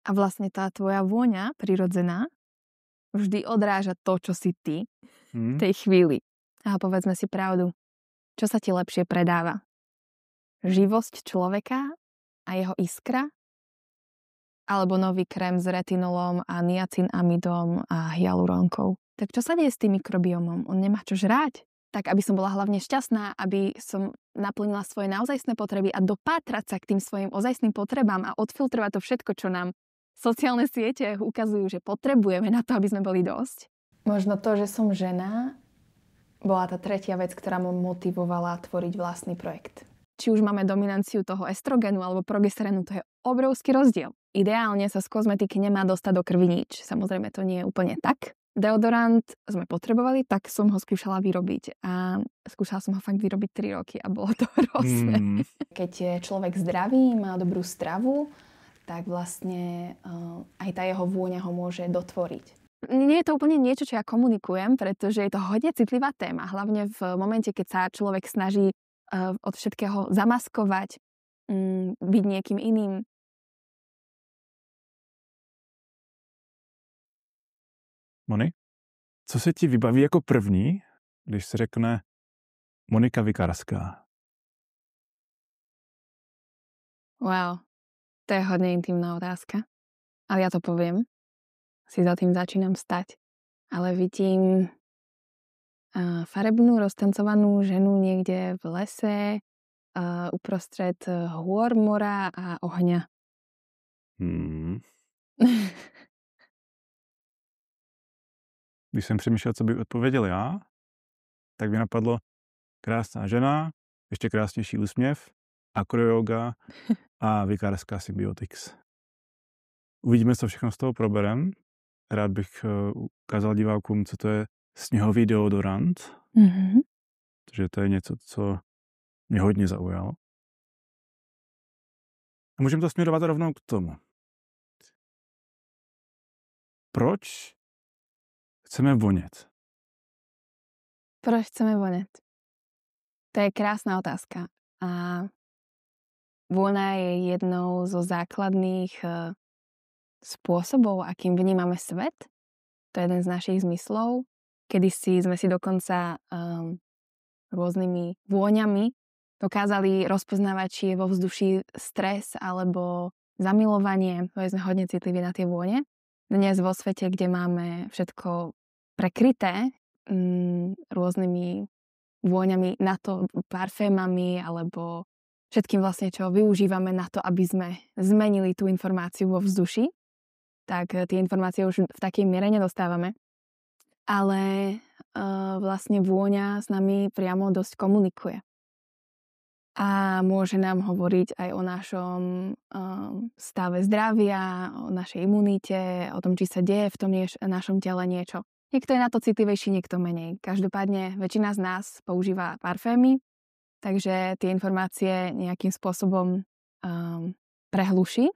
A vlastne tá tvoja vôňa prirodzená vždy odráža to, čo si ty v tej chvíli. A povedzme si pravdu. Čo sa ti lepšie predáva? Živosť človeka a jeho iskra? Alebo nový krém s retinolom a niacinamidom a hyalurónkou? Tak čo sa deje s tým mikrobiomom? On nemá čo žrať. Tak aby som bola hlavne šťastná, aby som naplnila svoje naozajstné potreby a dopátrať sa k tým svojim ozajstným potrebám a odfiltrovať to všetko, čo nám sociálne siete ukazujú, že potrebujeme na to, aby sme boli dosť. Možno to, že som žena, bola tá tretia vec, ktorá ma motivovala tvoriť vlastný projekt. Či už máme dominanciu toho estrogenu alebo progesterénu, to je obrovský rozdiel. Ideálne sa z kozmetiky nemá dostať do krvi nič. Samozrejme, to nie je úplne tak. Deodorant sme potrebovali, tak som ho skúšala vyrobiť. A skúšala som ho fakt vyrobiť 3 roky a bolo to hrozné. Keď je človek zdravý, má dobrú stravu, tak vlastne aj tá jeho vôňa ho môže dotvoriť. Nie je to úplne niečo, čo ja komunikujem, pretože je to hodne citlivá téma. Hlavne v momente, keď sa človek snaží od všetkého zamaskovať, byť niekým iným. Moni, co se ti vybaví jako první, když se řekne Monika Vikarská? Wow, to je hodne intimná otázka. Ale ja to poviem. Si za tým začínam stať. Ale vidím farebnú, roztancovanú ženu niekde v lese, uprostred hôr, mora a ohňa. Když jsem přemýšlel, co bych odpověděl já, tak by napadlo krásná žena, ještě krásnější úsměv, akroyoga a Vikarská Symbiotics. Uvidíme, co všechno z toho proberem. Rád bych ukázal divákům, co to je sněhový deodorant. Takže to je něco, co mě hodně zaujalo. A můžeme to směrovat rovnou k tomu. Proč chceme vonět? Proč chceme voňať? To je krásna otázka. A vôňa je jednou zo základných spôsobov, akým vnímame svet. To je jeden z našich zmyslov. Kedysi sme si dokonca rôznymi vôňami dokázali rozpoznávať, či je vo vzduší stres alebo zamilovanie. To sme hodne citliví na tie vône. Dnes vo svete, kde máme všetko prekryté rôznymi vôňami na to, parfémami alebo všetkým vlastne, čo využívame na to, aby sme zmenili tú informáciu vo vzduši, tak tie informácie už v takej miere nedostávame. Ale vlastne vôňa s nami priamo dosť komunikuje. A môže nám hovoriť aj o našom stave zdravia, o našej imunite, o tom, či sa deje v tom našom tele niečo. Niekto je na to citlivejší, niekto menej. Každopádne väčšina z nás používa parfémy, takže tie informácie nejakým spôsobom prehluší.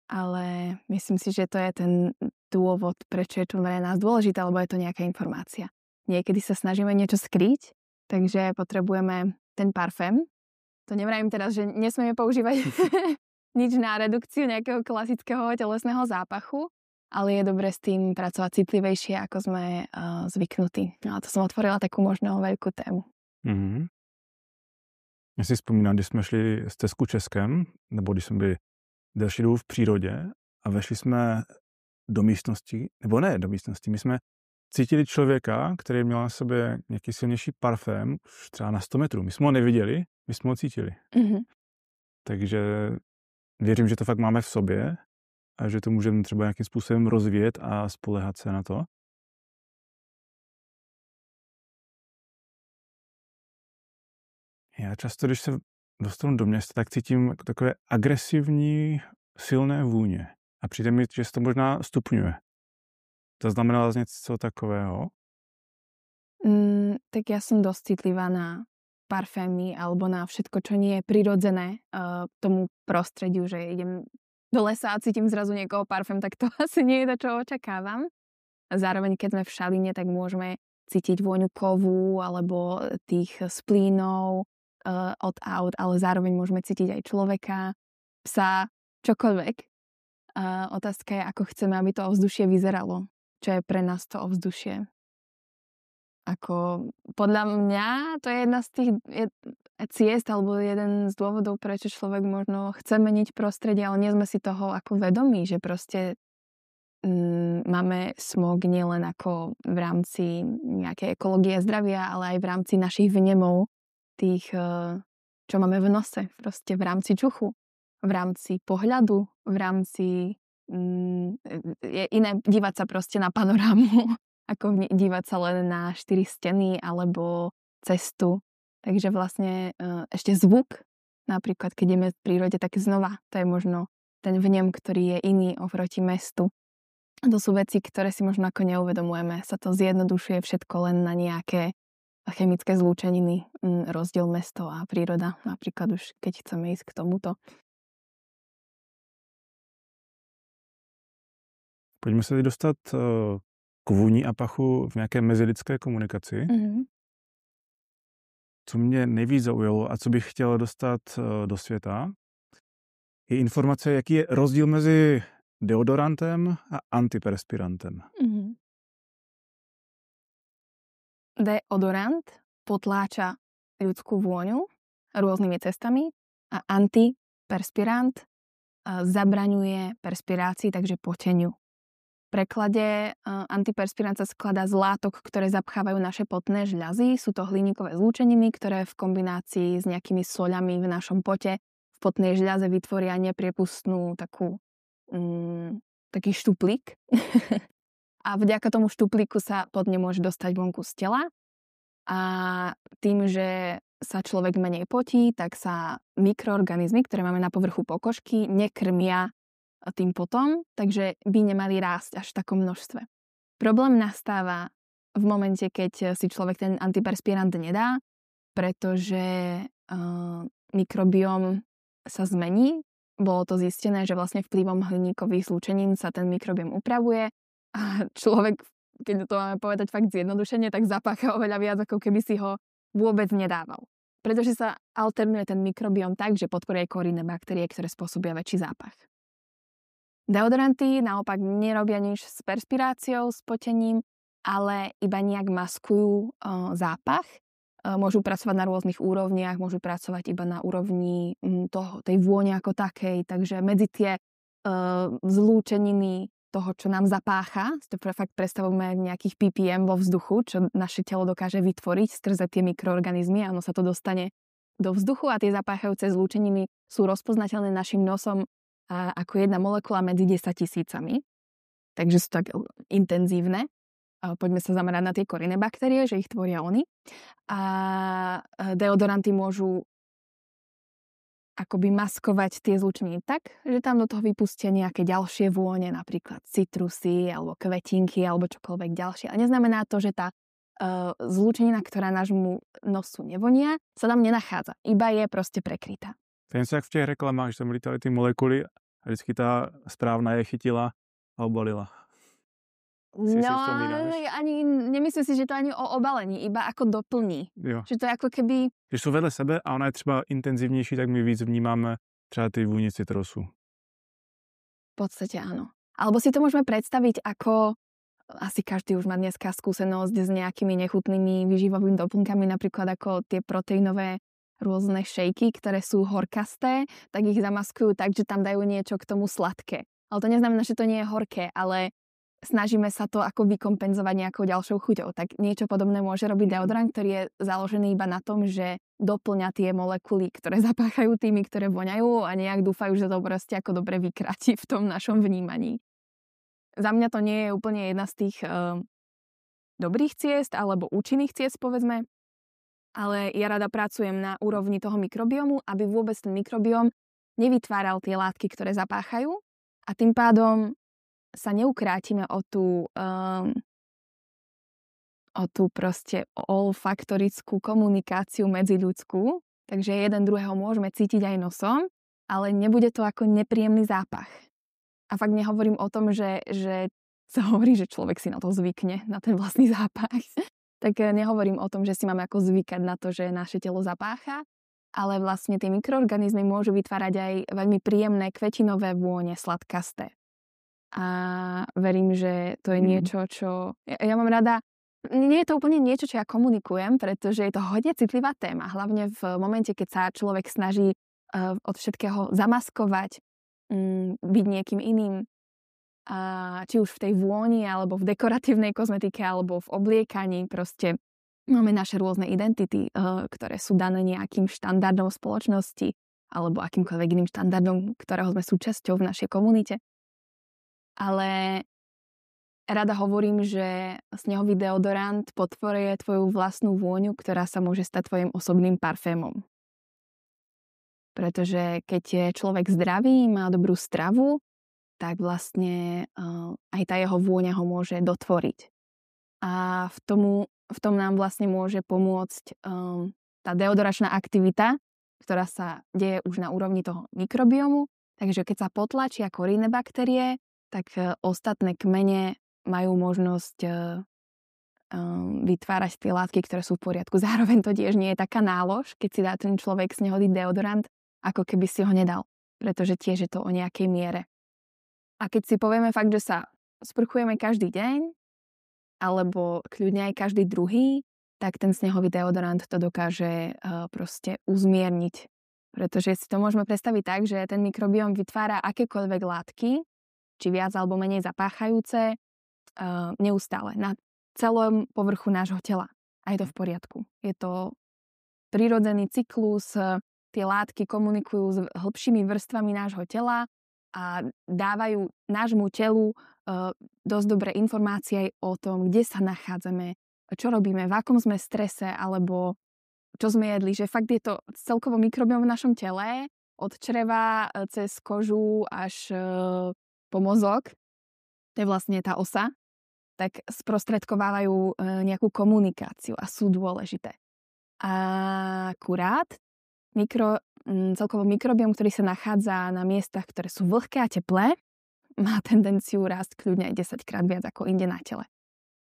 Ale myslím si, že to je ten dôvod, prečo je to pre nás dôležité, lebo je to nejaká informácia. Niekedy sa snažíme niečo skryť, takže potrebujeme ten parfém. To nevravím teraz, že nesmieme používať nič na redukciu nejakého klasického telesného zápachu, ale je dobre s tým pracovať citlivejšie, ako sme zvyknutí. No a to som otvorila takú možno veľkú tému. Já si vzpomínám, když jsme šli s Tesku Českem, nebo když jsme byli delší dobu v přírodě a vešli jsme do místnosti, nebo ne do místnosti, my jsme cítili člověka, který měl na sobě nějaký silnější parfém, už třeba na 100 metrů. My jsme ho neviděli, my jsme ho cítili. Takže věřím, že to fakt máme v sobě a že to můžeme třeba nějakým způsobem rozvíjet a spoléhat se na to. Já často, když se dostanu do města, tak cítím jako takové agresivní, silné vůně. A přijde mi, že se to možná stupňuje. To znamená něco takového? Tak ja som dosť citlivá na parfémy alebo na všetko, čo nie je prirodzené tomu prostrediu, že idem do lesa a cítim zrazu niekoho parfém, tak to asi nie je to, čo očakávam. A zároveň, keď sme v Šalíne, tak môžeme cítiť vôňu kovu alebo tých splínov od aut, ale zároveň môžeme cítiť aj človeka, psa, čokoľvek. A otázka je, ako chceme, aby to ovzdušie vyzeralo. Čo je pre nás to ovzdušie. Ako, podľa mňa to je jedna z tých ciest alebo jeden z dôvodov, prečo človek možno chce meniť prostredie, ale nie sme si toho ako vedomí, že proste máme smog nielen ako v rámci nejakej ekológie zdravia, ale aj v rámci našich vnemov, tých, čo máme v nose, proste v rámci čuchu, v rámci pohľadu, v rámci je iné dívať sa proste na panorámu, ako dívať sa len na 4 steny alebo cestu. Takže vlastne ešte zvuk, napríklad keď ideme v prírode, tak znova to je možno ten vnem, ktorý je iný oproti mestu. To sú veci, ktoré si možno ako neuvedomujeme. Sa to zjednodušuje všetko len na nejaké chemické zlúčeniny, rozdiel mesto a príroda, napríklad už keď chceme ísť k tomuto. Pojďme se teď dostat k vůni a pachu v nějaké mezilidské komunikaci. Mm-hmm. Co mě nejvíc zaujalo a co bych chtěl dostat do světa, je informace, jaký je rozdíl mezi deodorantem a antiperspirantem. Mm-hmm. Deodorant potláča ľudskú vôňu rôznymi cestami a antiperspirant zabraňuje perspirácii, takže poteniu. V preklade antiperspirant sa skladá z látok, ktoré zapchávajú naše potné žľazy. Sú to hliníkové zlúčeniny, ktoré v kombinácii s nejakými soľami v našom pote v potnej žľaze vytvoria nepriepustnú taký štuplík. A vďaka tomu štuplíku sa pot nemôže dostať vonku z tela. A tým, že sa človek menej potí, tak sa mikroorganizmy, ktoré máme na povrchu pokožky, nekrmia tým potom, takže by nemali rásť až v takom množstve. Problém nastáva v momente, keď si človek ten antiperspirant nedá, pretože mikrobióm sa zmení. Bolo to zistené, že vlastne vplyvom hliníkových zlúčenín sa ten mikrobióm upravuje a človek, keď to máme povedať fakt zjednodušene, tak zapácha oveľa viac, ako keby si ho vôbec nedával. Pretože sa alternuje ten mikrobióm tak, že podporuje korinné baktérie, ktoré spôsobia väčší zápach. Deodoranty naopak nerobia nič s perspiráciou, s potením, ale iba nejak maskujú zápach. Môžu pracovať na rôznych úrovniach, môžu pracovať iba na úrovni tej vône ako takej, takže medzi tie zlúčeniny toho, čo nám zapácha, to fakt predstavujeme v nejakých ppm vo vzduchu, čo naše telo dokáže vytvoriť skrze tie mikroorganizmy a ono sa to dostane do vzduchu a tie zapáchajúce zlúčeniny sú rozpoznateľné našim nosom ako jedna molekula medzi 10 000. Takže sú tak intenzívne. Poďme sa zamerať na tie korinné baktérie, že ich tvoria oni. A deodoranty môžu akoby maskovať tie zlúčeniny tak, že tam do toho vypustia nejaké ďalšie vône, napríklad citrusy alebo kvetinky alebo čokoľvek ďalšie. A neznamená to, že tá zlúčenina, ktorá nášmu nosu nevonia, sa tam nenachádza. Iba je proste prekrytá. To je něco jak v těch reklamách, že tam lítali ty molekuly a vždycky ta správna je chytila a obalila. No, ani nemyslím si, že to ani o obalení, iba ako doplní. Jo. Že to je ako keby... Když jsou vedle sebe a ona je třeba intenzivnější, tak my víc vnímáme třeba ty vůni citrusu. V podstate áno. Alebo si to môžeme predstaviť ako... Asi každý už má dneska skúsenosť s nejakými nechutnými výživovými doplnkami, napríklad ako tie proteínové rôzne šejky, ktoré sú horkasté, tak ich zamaskujú tak, že tam dajú niečo k tomu sladké. Ale to neznamená, že to nie je horké, ale snažíme sa to ako vykompenzovať nejakou ďalšou chuťou. Tak niečo podobné môže robiť deodorant, ktorý je založený iba na tom, že doplňa tie molekuly, ktoré zapáchajú tými, ktoré voňajú a nejak dúfajú, že to proste ako dobre vykráti v tom našom vnímaní. Za mňa to nie je úplne jedna z tých dobrých ciest alebo účinných ciest, povedzme, ale ja rada pracujem na úrovni toho mikrobiomu, aby vôbec ten mikrobióm nevytváral tie látky, ktoré zapáchajú a tým pádom sa neukrátime o tú proste olfaktorickú komunikáciu medziľudskú, takže jeden druhého môžeme cítiť aj nosom, ale nebude to ako nepríjemný zápach. A fakt nehovorím o tom, že sa hovorí, že človek si na to zvykne, na ten vlastný zápach. Tak nehovorím o tom, že si máme ako zvykať na to, že naše telo zapácha, ale vlastne tie mikroorganizmy môžu vytvárať aj veľmi príjemné kvetinové vône, sladkasté. a verím, že to je niečo, čo... Ja mám rada... Nie je to úplne niečo, čo ja komunikujem, pretože je to hodne citlivá téma. Hlavne v momente, keď sa človek snaží od všetkého zamaskovať, byť niekým iným. A či už v tej vôni, alebo v dekoratívnej kozmetike, alebo v obliekaní. Proste máme naše rôzne identity, ktoré sú dané nejakým štandardom spoločnosti alebo akýmkoľvek iným štandardom, ktorého sme súčasťou v našej komunite. Ale rada hovorím, že snehový deodorant podporuje tvoju vlastnú vôňu, ktorá sa môže stať tvojim osobným parfémom. Pretože keď je človek zdravý, má dobrú stravu, tak vlastne aj tá jeho vôňa ho môže dotvoriť. A v tom nám vlastne môže pomôcť tá deodoračná aktivita, ktorá sa deje už na úrovni toho mikrobiomu. Takže keď sa potlačia korinné baktérie, tak ostatné kmene majú možnosť vytvárať tie látky, ktoré sú v poriadku. Zároveň to tiež nie je taká nálož, keď si dá ten človek snehový deodorant, ako keby si ho nedal. Pretože tiež je to o nejakej miere. A keď si povieme fakt, že sa sprchujeme každý deň, alebo kľudne aj každý druhý, tak ten snehový deodorant to dokáže proste uzmierniť. Pretože si to môžeme predstaviť tak, že ten mikrobióm vytvára akékoľvek látky, či viac alebo menej zapáchajúce, neustále na celom povrchu nášho tela. A je to v poriadku. Je to prirodzený cyklus, tie látky komunikujú s hĺbšími vrstvami nášho tela a dávajú nášmu telu dosť dobré informácie aj o tom, kde sa nachádzame, čo robíme, v akom sme strese, alebo čo sme jedli, že fakt je to celkovo mikrobióm v našom tele, od čreva cez kožu až po mozog, to je vlastne tá osa, tak sprostredkovávajú nejakú komunikáciu a sú dôležité. A akurát celkovo mikrobióm, ktorý sa nachádza na miestach, ktoré sú vlhké a teplé, má tendenciu rásť kľudne aj 10-krát viac ako inde na tele.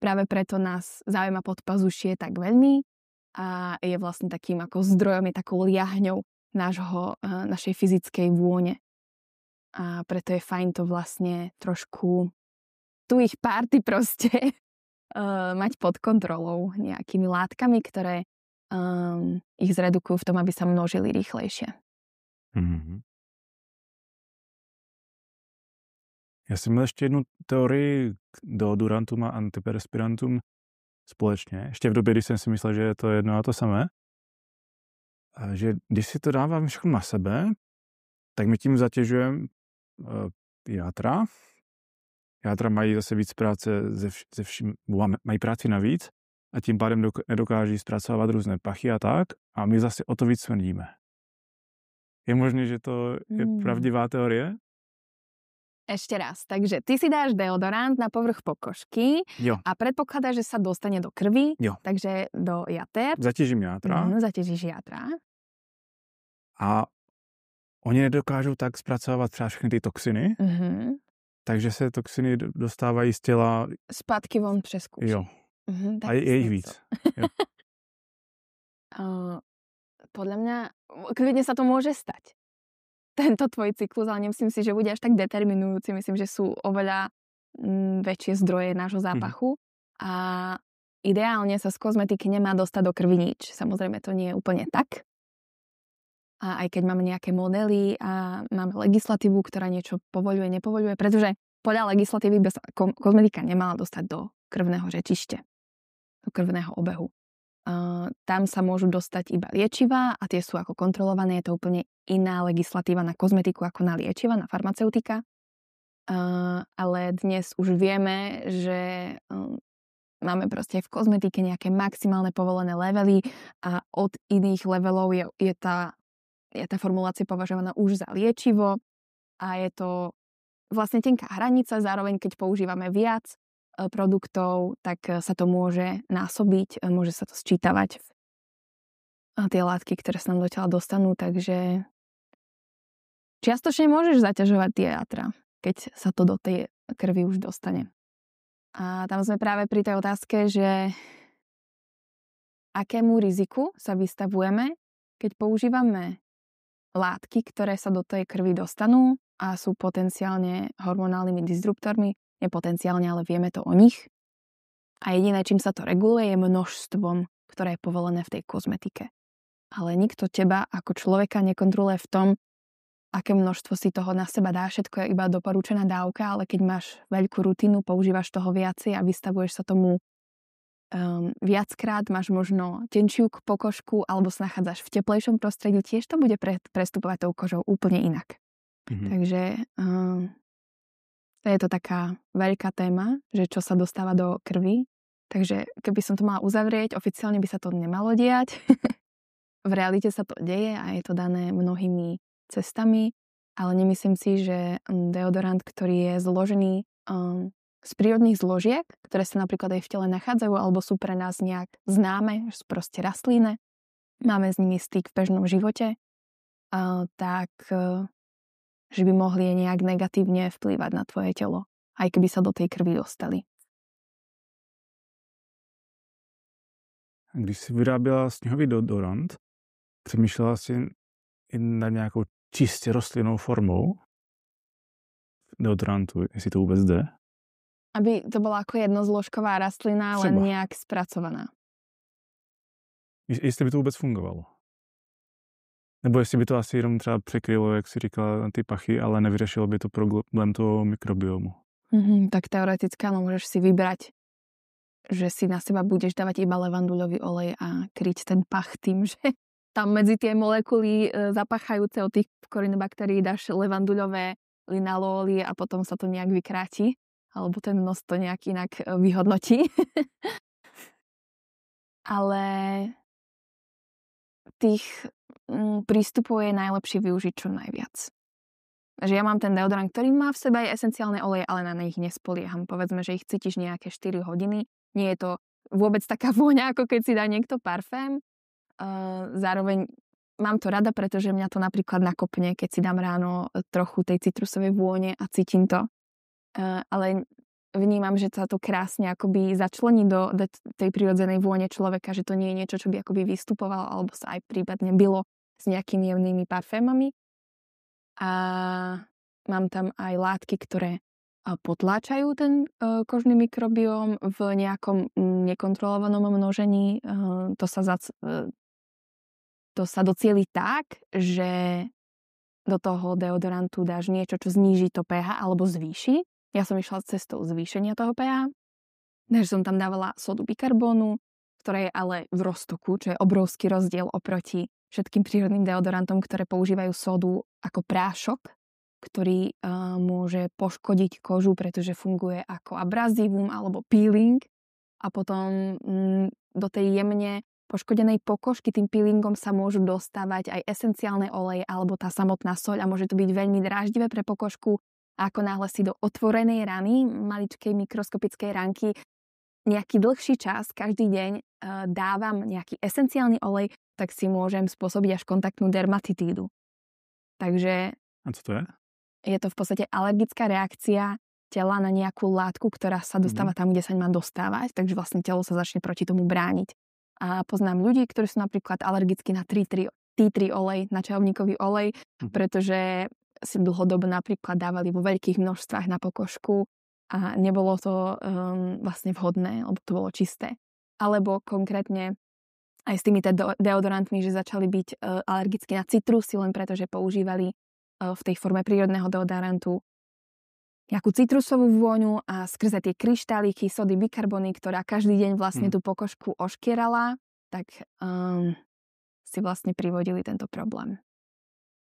Práve preto nás zaujíma podpazušie tak veľmi a je vlastne takým ako zdrojom, je takou liahňou našej fyzickej vône. A preto je fajn to vlastne trošku tu ich party proste mať pod kontrolou nejakými látkami, ktoré ich zredukujú v tom, aby sa množili rýchlejšie. Mm-hmm. Já jsem měl ještě jednu teorii k deodorantům a antiperspirantům společně. Ještě v době, kdy jsem si myslel, že je to jedno a to samé. A že když si to dávám všechno na sebe, tak my tím zatěžujeme játra. Játra mají zase víc práce ze vším, mají práci navíc a tím pádem nedokáží zpracovat různé pachy a tak a my zase o to víc smrdíme. Je možné, že to je pravdivá teorie? Ešte raz. Takže ty si dáš deodorant na povrch pokožky a predpokladáš, že sa dostane do krvi, takže do jater. Zatěžím játra. Zatěžíš játra. A oni nedokážou tak zpracovat třeba všechny ty toxiny, takže se toxiny dostávají z těla... Zpátky von přes kůži. Jo. A je jich víc. Podľa mňa, kľudne sa to môže stať. Tento tvoj cyklus, ale nemyslím si, že bude až tak determinujúci. Myslím, že sú oveľa väčšie zdroje nášho zápachu. A ideálne sa z kozmetiky nemá dostať do krvi nič. Samozrejme, to nie je úplne tak. A aj keď máme nejaké modely a máme legislatívu, ktorá niečo povoľuje, nepovoľuje, pretože podľa legislatívy by sa kozmetika nemala dostať do krvného řečište, do krvného obehu. Tam sa môžu dostať iba liečivá a tie sú ako kontrolované. Je to úplne iná legislatíva na kozmetiku ako na liečiva, na farmaceutika. Ale dnes už vieme, že máme proste v kozmetike nejaké maximálne povolené levely a od iných levelov je tá formulácia považovaná už za liečivo a je to vlastne tenká hranica. Zároveň, keď používame viac produktov, tak sa to môže násobiť, môže sa to sčítavať tie látky, ktoré sa nám do tela dostanú, takže čiastočne môžeš zaťažovať tie játra, keď sa to do tej krvi už dostane. A tam sme práve pri tej otázke, že akému riziku sa vystavujeme, keď používame látky, ktoré sa do tej krvi dostanú a sú potenciálne hormonálnymi disruptormi. Nepotenciálne, ale vieme to o nich. A jediné, čím sa to reguluje, je množstvom, ktoré je povolené v tej kozmetike. Ale nikto teba ako človeka nekontroluje v tom, aké množstvo si toho na seba dá. Všetko je iba doporučená dávka, ale keď máš veľkú rutinu, používaš toho viacej a vystavuješ sa tomu viackrát, máš možno tenčiu pokožku alebo sa nachádzaš v teplejšom prostredí, tiež to bude prestupovať tou kožou úplne inak. Takže to je to taká veľká téma, že čo sa dostáva do krvi. Takže keby som to mala uzavrieť, oficiálne by sa to nemalo diať. V realite sa to deje a je to dané mnohými cestami, ale nemyslím si, že deodorant, ktorý je zložený z prírodných zložiek, ktoré sa napríklad aj v tele nachádzajú alebo sú pre nás nejak známe, že sú proste rastlíne, máme s nimi styk v bežnom živote, tak že by mohli nejak negatívne vplývať na tvoje telo, aj keby sa do tej krvi dostali. Když jsi vyráběla sněhový deodorant, přemýšlela jsi i nad nějakou čistě rostlinnou formou deodorantu, jestli to vůbec jde? Aby to bola ako jednozložková rastlina, len nejak spracovaná. Jestli by to vůbec fungovalo? Nebo jestli by to asi jenom třeba překrylo, jak si říkala, ty pachy, ale nevyřešilo by to problém toho mikrobiomu? Tak teoreticky, ale môžeš si vybrať, že si na seba budeš dávať iba levanduľový olej a kryť ten pach tým, že tam medzi tie molekuly zapachajúce od tých korinobakterií dáš levanduľové linalóly a potom sa to nejak vykráti. Alebo ten nos to nejak inak vyhodnotí. Ale tých prístupov je najlepšie využiť čo najviac. Že ja mám ten deodorant, ktorý má v sebe aj esenciálne oleje, ale na nich nespolieham. Povedzme, že ich cítiš nejaké 4 hodiny. Nie je to vôbec taká vôňa, ako keď si dá niekto parfém. Zároveň mám to rada, pretože mňa to napríklad nakopne, keď si dám ráno trochu tej citrusovej vône a cítim to. Ale vnímam, že sa to krásne akoby začlení do tej prirodzenej vône človeka, že to nie je niečo, čo by akoby vystupovalo alebo sa aj prípadne bylo s nejakými jemnými parfémami. A mám tam aj látky, ktoré potláčajú ten kožný mikrobióm v nejakom nekontrolovanom množení. To sa docieli tak, že do toho deodorantu dáš niečo, čo zníži to pH alebo zvýši. Ja som išla cestou zvýšenia toho pH. Takže som tam dávala sodu bikarbónu, ktorá je ale v roztoku, čo je obrovský rozdiel oproti všetkým prírodným deodorantom, ktoré používajú sodu ako prášok, ktorý môže poškodiť kožu, pretože funguje ako abrazívum alebo peeling. A potom do tej jemne poškodenej pokožky tým peelingom sa môžu dostávať aj esenciálne oleje alebo tá samotná soľ a môže to byť veľmi dráždivé pre pokožku. A ako náhle si do otvorenej rany, maličkej mikroskopickej ranky, nejaký dlhší čas, každý deň dávam nejaký esenciálny olej, tak si môžem spôsobiť až kontaktnú dermatitídu. Takže... A co to je? Je to v podstate alergická reakcia tela na nejakú látku, ktorá sa dostáva tam, kde sa má dostávať, takže vlastne telo sa začne proti tomu brániť. A poznám ľudí, ktorí sú napríklad alergickí na tea tree olej, na čajovníkový olej, pretože si dlhodobo napríklad dávali vo veľkých množstvách na pokožku a nebolo to vlastne vhodné, lebo to bolo čisté. Alebo konkrétne aj s tými deodorantmi, že začali byť alergickí na citrusy, len preto, že používali v tej forme prírodného deodorantu nejakú citrusovú vôňu a skrze tie kryštáliky sody bikarbony, ktorá každý deň vlastne tú pokožku oškierala, tak si vlastne privodili tento problém.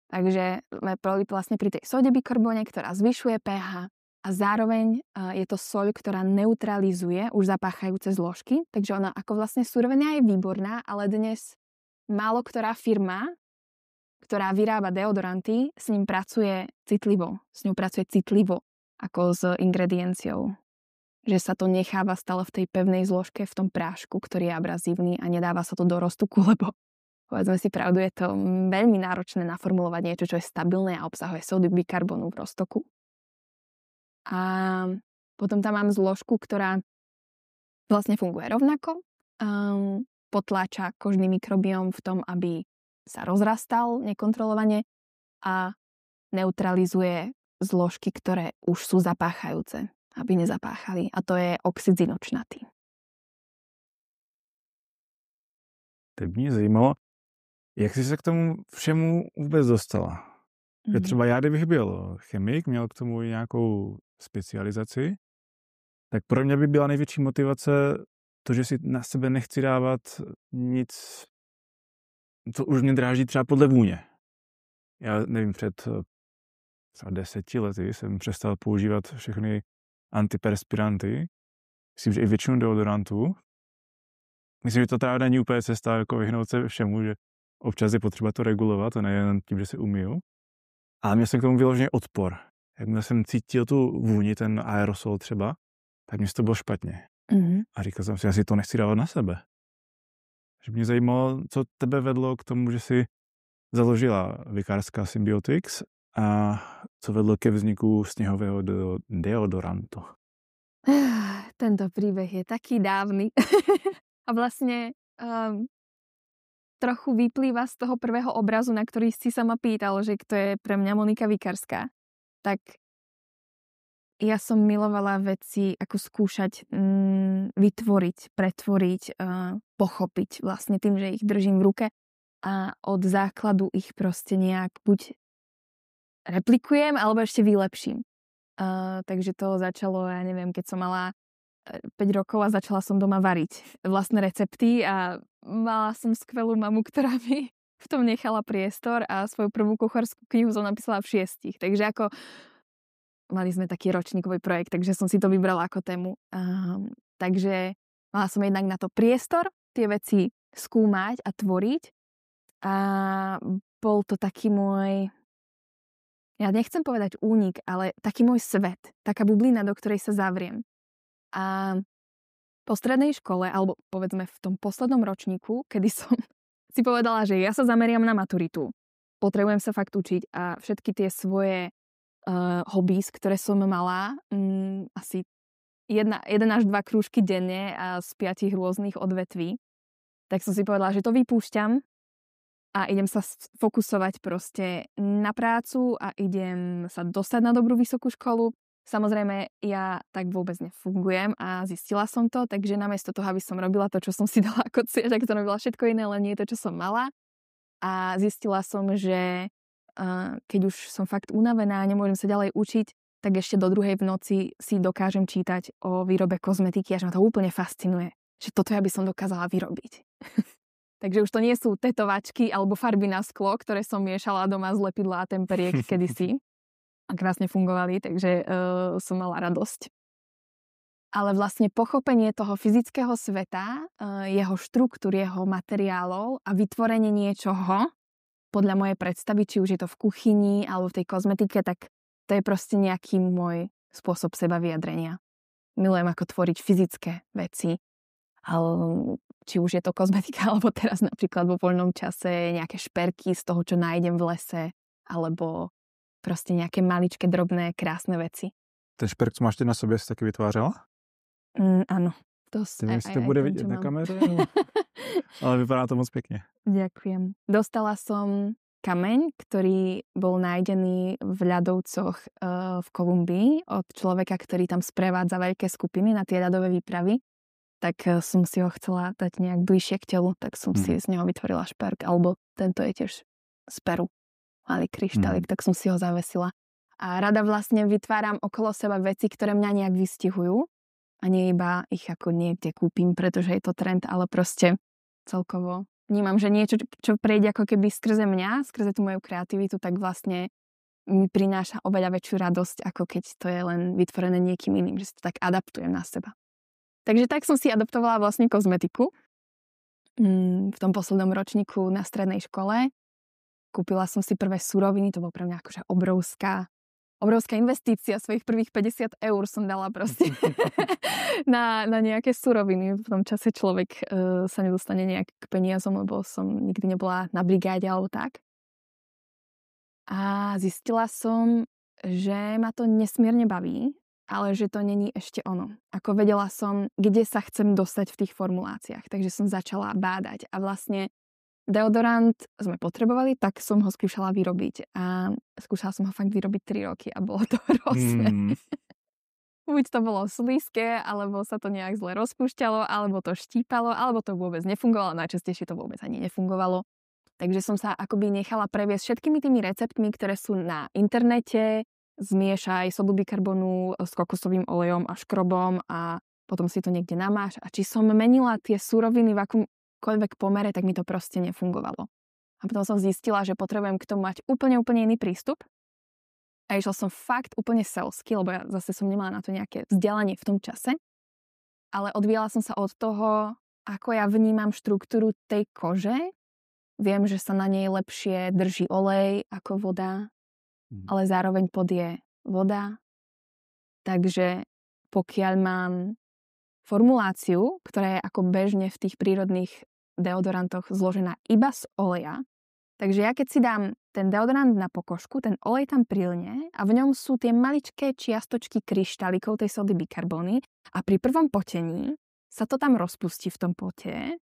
Takže sme vlastne pri tej sode bikarbone, ktorá zvyšuje pH a zároveň je to soľ, ktorá neutralizuje už zapáchajúce zložky, takže ona ako vlastne surovina je výborná, ale dnes málo ktorá firma, ktorá vyrába deodoranty, s ním pracuje citlivo. S ňou pracuje citlivo ako s ingredienciou. Že sa to necháva stále v tej pevnej zložke, v tom prášku, ktorý je abrazívny a nedáva sa to do roztoku, lebo povedzme si pravdu, je to veľmi náročné naformulovať niečo, čo je stabilné a obsahuje sódu bikarbonu v roztoku. A potom tam mám zložku, ktorá vlastne funguje rovnako. Potláča kožný mikrobióm v tom, aby sa rozrastal nekontrolovane a neutralizuje zložky, ktoré už sú zapáchajúce, aby nezapáchali. A to je oxid zinočnatý. Teď mě zajímalo, jak jsi se k tomu všemu vůbec dostala. Že třeba já, kdybych byl chemik, měl k tomu i nějakou specializaci, tak pro mě by byla největší motivace to, že si na sebe nechci dávat nic, co už mě dráždí třeba podle vůně. Já nevím, před třeba 10 lety jsem přestal používat všechny antiperspiranty. Myslím, že i většinu deodorantů. Myslím, že to teda není úplně cesta jako vyhnout se všemu, že občas je potřeba to regulovat a nejen tím, že si umyju. Ale měl jsem k tomu vyloženě odpor. Jakmile jsem cítil tu vůni, ten aerosol třeba, tak mě to bylo špatně. A říkal jsem si, já si to nechci dávat na sebe. Takže mě zajímalo, co tebe vedlo k tomu, že si založila Vikárská Symbiotics a co vedlo ke vzniku sněhového deodorantu. Tento príbeh je taký dávny a vlastne trochu vyplýva z toho prvého obrazu, na ktorý si sa ma pýtal, že kto je pre mňa Monika Vikárska. Tak ja som milovala veci ako skúšať vytvoriť, pretvoriť, pochopiť vlastne tým, že ich držím v ruke a od základu ich proste nejak buď replikujem, alebo ešte vylepším. Takže to začalo, ja neviem, keď som mala 5 rokov a začala som doma variť vlastné recepty a mala som skvelú mamu, ktorá mi v tom nechala priestor a svoju prvú kuchárskú knihu som napísala v 6. Takže ako mali sme taký ročníkový projekt, takže som si to vybrala ako tému. Takže mala som jednak na to priestor, tie veci skúmať a tvoriť a bol to taký môj, ja nechcem povedať únik, ale taký môj svet, taká bublina, do ktorej sa zavriem. A po strednej škole, alebo povedzme v tom poslednom ročníku, kedy som si povedala, že ja sa zameriam na maturitu, potrebujem sa fakt učiť a všetky tie svoje hobbies, ktoré som mala, asi 1 až 2 krúžky denne a z 5 rôznych odvetví, tak som si povedala, že to vypúšťam a idem sa fokusovať proste na prácu a idem sa dostať na dobrú vysokú školu. Samozrejme, ja tak vôbec nefungujem a zistila som to, takže namiesto toho, aby som robila to, čo som si dala ako cieľ, tak som robila všetko iné, len nie to, čo som mala. A zistila som, že keď už som fakt unavená a nemôžem sa ďalej učiť, tak ešte do 2:00 v noci si dokážem čítať o výrobe kozmetiky, až ma to úplne fascinuje, že toto ja by som dokázala vyrobiť. Takže už to nie sú tetovačky alebo farby na sklo, ktoré som miešala doma z lepidla a temperiek kedysi. A krásne fungovali, takže som mala radosť. Ale vlastne pochopenie toho fyzického sveta, jeho štruktúr, jeho materiálov a vytvorenie niečoho, podľa mojej predstavy, či už je to v kuchyni alebo v tej kozmetike, tak to je proste nejaký môj spôsob seba vyjadrenia. Milujem ako tvoriť fyzické veci. Či už je to kozmetika, alebo teraz napríklad vo voľnom čase nejaké šperky z toho, čo nájdem v lese, alebo proste nejaké maličké, drobné, krásne veci. Ten šperk, co máš ty na sobě, si taky vytvářela? Áno. Neviem, si to bude vidieť na kamere, ale vypadá to moc pekne. Ďakujem. Dostala som kameň, ktorý bol nájdený v ľadovcoch v Kolumbii od človeka, ktorý tam sprevádza veľké skupiny na tie ľadové výpravy. Tak som si ho chcela dať nejak bližšie k telu, tak som si z neho vytvorila šperk, alebo tento je tiež z Peru, malý kryštálik, tak som si ho zavesila. A rada vlastne vytváram okolo seba veci, ktoré mňa nejak vystihujú a nie iba ich ako niekde kúpim, pretože je to trend, ale proste celkovo vnímam, že niečo, čo prejde ako keby skrze mňa, skrze tú moju kreativitu, tak vlastne mi prináša oveľa väčšiu radosť, ako keď to je len vytvorené niekým iným, že si to tak adaptujem na seba. Takže tak som si adaptovala vlastne kozmetiku v tom poslednom ročníku na strednej škole. Kúpila som si prvé suroviny, to bolo pre mňa akože obrovská investícia, svojich prvých 50 eur som dala proste na nejaké suroviny. V tom čase človek sa nedostane nejak k peniazom, lebo som nikdy nebola na brigáde alebo tak. A zistila som, že ma to nesmierne baví, ale že to není ešte ono. Ako vedela som, kde sa chcem dostať v tých formuláciách, takže som začala bádať a vlastne deodorant sme potrebovali, tak som ho skúšala vyrobiť. A skúšala som ho fakt vyrobiť 3 roky a bolo to hrozné. Buď to bolo slízke, alebo sa to nejak zle rozpúšťalo, alebo to štípalo, alebo to vôbec nefungovalo. Najčastejšie to vôbec ani nefungovalo. Takže som sa akoby nechala previesť všetkými tými receptmi, ktoré sú na internete. Zmiešaj sodu bikarbonu s kokosovým olejom a škrobom a potom si to niekde namáš. A či som menila tie suroviny v akomkoľvek pomere, tak mi to proste nefungovalo. A potom som zistila, že potrebujem k tomu mať úplne iný prístup. A išla som fakt úplne selsky, lebo ja zase som nemala na to nejaké vzdelanie v tom čase. Ale odvíjala som sa od toho, ako ja vnímam štruktúru tej kože. Viem, že sa na nej lepšie drží olej ako voda, ale zároveň pod je voda. Takže pokiaľ mám formuláciu, ktorá je ako bežne v tých prírodných deodorantoch zložená iba z oleja, takže ja keď si dám ten deodorant na pokožku, ten olej tam prilne a v ňom sú tie maličké čiastočky kryštálikov tej sody bikarbóny a pri prvom potení sa to tam rozpustí v tom pote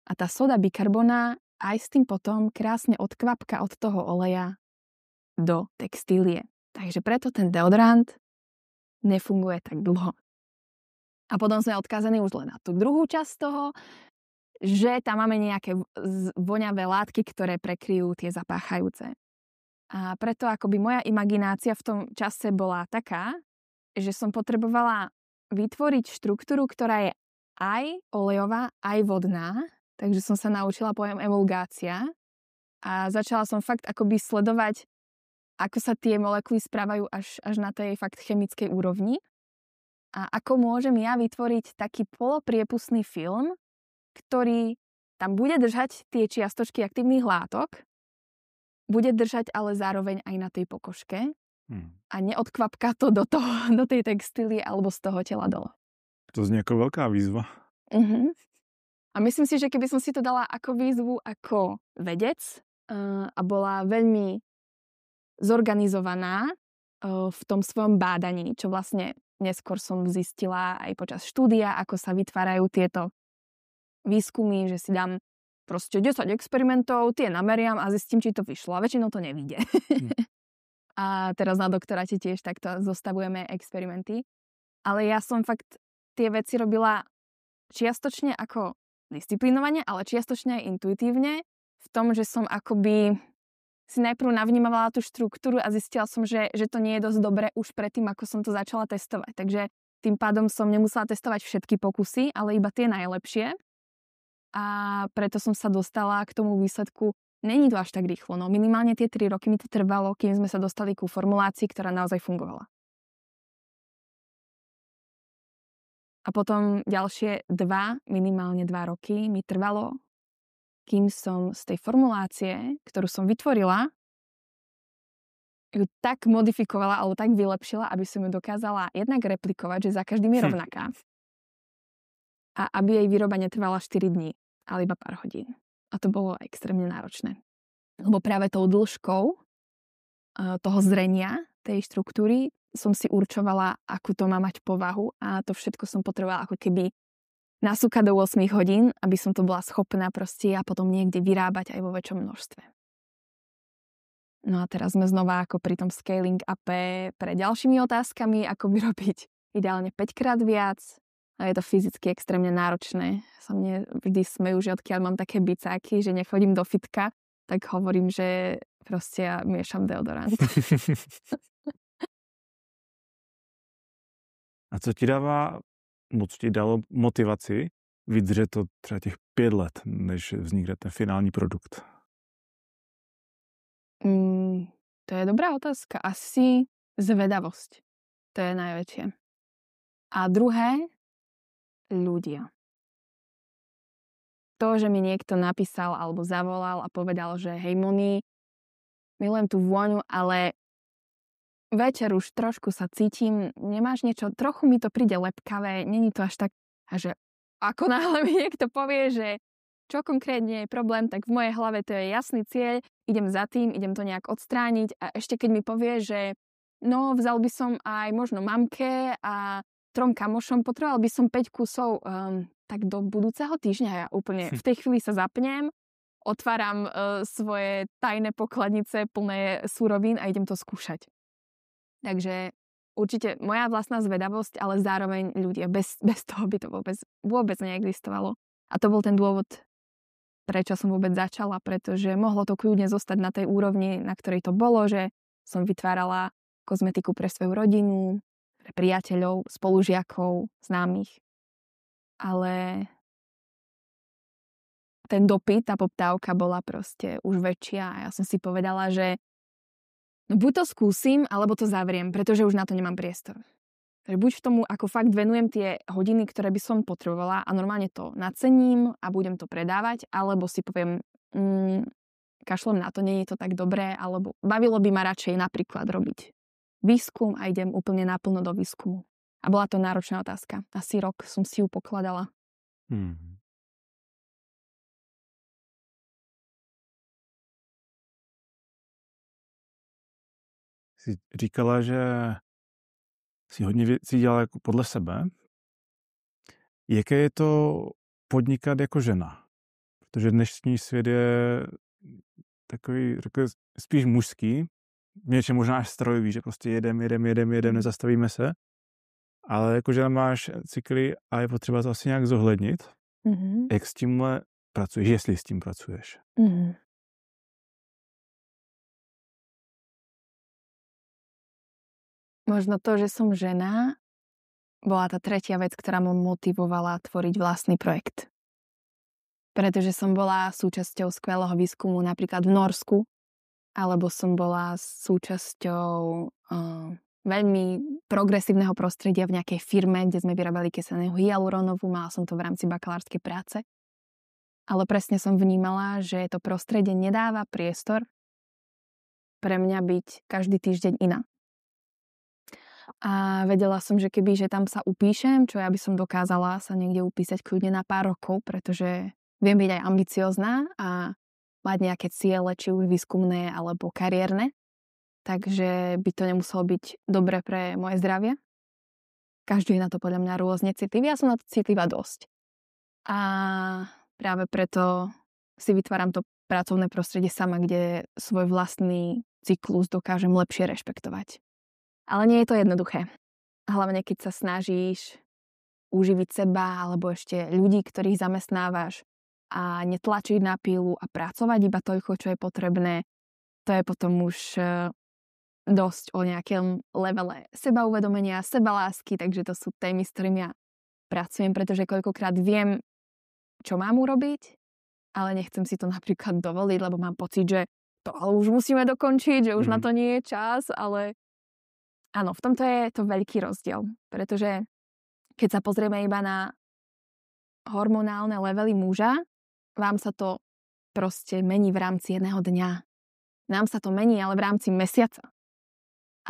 a tá soda bikarbóna aj s tým potom krásne odkvapka od toho oleja do textílie. Takže preto ten deodorant nefunguje tak dlho. A potom sme odkázaní už len na tú druhú časť toho, že tam máme nejaké voňavé látky, ktoré prekryjú tie zapáchajúce. A preto akoby moja imaginácia v tom čase bola taká, že som potrebovala vytvoriť štruktúru, ktorá je aj olejová, aj vodná. Takže som sa naučila pojem emulgácia a začala som fakt akoby sledovať, ako sa tie molekuly správajú až na tej fakt chemickej úrovni. A ako môžem ja vytvoriť taký polopriepustný film, ktorý tam bude držať tie čiastočky aktívnych látok, bude držať ale zároveň aj na tej pokožke a neodkvapka to do tej textílie alebo z toho tela dole. To znie ako veľká výzva. A myslím si, že keby som si to dala ako výzvu ako vedec a bola veľmi zorganizovaná v tom svojom bádaní, čo vlastne neskôr som zistila aj počas štúdia, ako sa vytvárajú tieto výskumy, že si dám proste 10 experimentov, tie nameriam a zistím, či to vyšlo. A väčšinou to nevyjde. A teraz na doktoráte tiež takto zostavujeme experimenty. Ale ja som fakt tie veci robila čiastočne ako disciplinovane, ale čiastočne aj intuitívne v tom, že som akoby si najprv navnímavala tú štruktúru a zistila som, že to nie je dosť dobre už predtým, ako som to začala testovať. Takže tým pádom som nemusela testovať všetky pokusy, ale iba tie najlepšie. A preto som sa dostala k tomu výsledku. Není to až tak rýchlo, no minimálne tie 3 roky mi to trvalo, kým sme sa dostali ku formulácii, ktorá naozaj fungovala. A potom ďalšie minimálne 2 roky mi trvalo, kým som z tej formulácie, ktorú som vytvorila, ju tak modifikovala alebo tak vylepšila, aby som ju dokázala jednak replikovať, že za každým je rovnaká. A aby jej výroba netrvala 4 dní, ale iba pár hodín. A to bolo extrémne náročné. Lebo práve tou dĺžkou toho zrenia, tej štruktúry, som si určovala, akú to má mať povahu a to všetko som potrebovala ako keby nasúkať do 8 hodín, aby som to bola schopná proste a potom niekde vyrábať aj vo väčšom množstve. No a teraz sme znova ako pri tom scaling upe pre ďalšími otázkami, ako vyrobiť ideálne 5-krát viac. A je to fyzicky extrémne náročné. Sa mne vždy smejú, že odkiaľ mám také bicáky, že nechodím do fitka, tak hovorím, že proste ja miešam deodorant. A co ti dalo motivaci vydržet to třeba těch 5 let, než vznikne ten finální produkt? To je dobrá otázka. Asi zvedavosť. To je najväčšie. A druhé, ľudia. To, že mi niekto napísal alebo zavolal a povedal, že hej Moni, milujem tú vôňu, ale večer už trošku sa cítim, nemáš niečo, trochu mi to príde lepkavé, není to až tak, a že ako náhle mi niekto povie, že čo konkrétne je problém, tak v mojej hlave to je jasný cieľ, idem za tým, idem to nejak odstrániť a ešte keď mi povie, že no vzal by som aj možno mamke a 3 kamošom, potreboval by som 5 kusov, tak do budúceho týždňa ja úplne v tej chvíli sa zapnem, otváram svoje tajné pokladnice plné surovín a idem to skúšať. Takže určite moja vlastná zvedavosť, ale zároveň ľudia. Bez toho by to vôbec neexistovalo. A to bol ten dôvod, prečo som vôbec začala, pretože mohlo to kľudne zostať na tej úrovni, na ktorej to bolo, že som vytvárala kozmetiku pre svoju rodinu, pre priateľov, spolužiakov, známych. Ale ten dopyt, tá poptávka bola proste už väčšia a ja som si povedala, že no buď to skúsim, alebo to zavriem, pretože už na to nemám priestor. Takže buď v tomu, ako fakt venujem tie hodiny, ktoré by som potrebovala a normálne to nacením a budem to predávať, alebo si poviem, kašlem na to, nie je to tak dobré, alebo bavilo by ma radšej napríklad robiť výskum a idem úplne naplno do výskumu. A bola to náročná otázka. Asi rok som si ju pokladala. Jsi říkala, že si hodně věcí dělala jako podle sebe. Jaké je to podnikat jako žena? Protože dnešní svět je takový spíš mužský, v něčem možná až strojový, že prostě jedem, nezastavíme se. Ale jako žena máš cykly a je potřeba to asi nějak zohlednit. Jak s tímhle pracuješ, jestli s tím pracuješ? Možno to, že som žena, bola tá tretia vec, ktorá ma motivovala tvoriť vlastný projekt. Pretože som bola súčasťou skvelého výskumu napríklad v Norsku, alebo som bola súčasťou veľmi progresívneho prostredia v nejakej firme, kde sme vyrábali kyselinu hyaluronovú, mala som to v rámci bakalárskej práce. Ale presne som vnímala, že to prostredie nedáva priestor pre mňa byť každý týždeň iná. A vedela som, že keby, že tam sa upíšem, čo ja by som dokázala sa niekde upísať kľudne na pár rokov, pretože viem byť aj ambiciozná a mať nejaké ciele, či už výskumné alebo kariérne. Takže by to nemuselo byť dobre pre moje zdravie. Každý je na to podľa mňa rôzne citlivý. Ja som na to citlivá dosť. A práve preto si vytváram to pracovné prostredie sama, kde svoj vlastný cyklus dokážem lepšie rešpektovať. Ale nie je to jednoduché. Hlavne keď sa snažíš uživiť seba alebo ešte ľudí, ktorých zamestnávaš a netlačiť na pílu a pracovať iba toľko, čo je potrebné, to je potom už dosť o nejakém levele sebauvedomenia, sebalásky, takže to sú témy, s ktorými ja pracujem, pretože koľkokrát viem, čo mám urobiť, ale nechcem si to napríklad dovoliť, lebo mám pocit, že to ale už musíme dokončiť, že už na to nie je čas, ale áno, v tomto je to veľký rozdiel, pretože keď sa pozrieme iba na hormonálne levely muža, vám sa to proste mení v rámci jedného dňa. Nám sa to mení, ale v rámci mesiaca.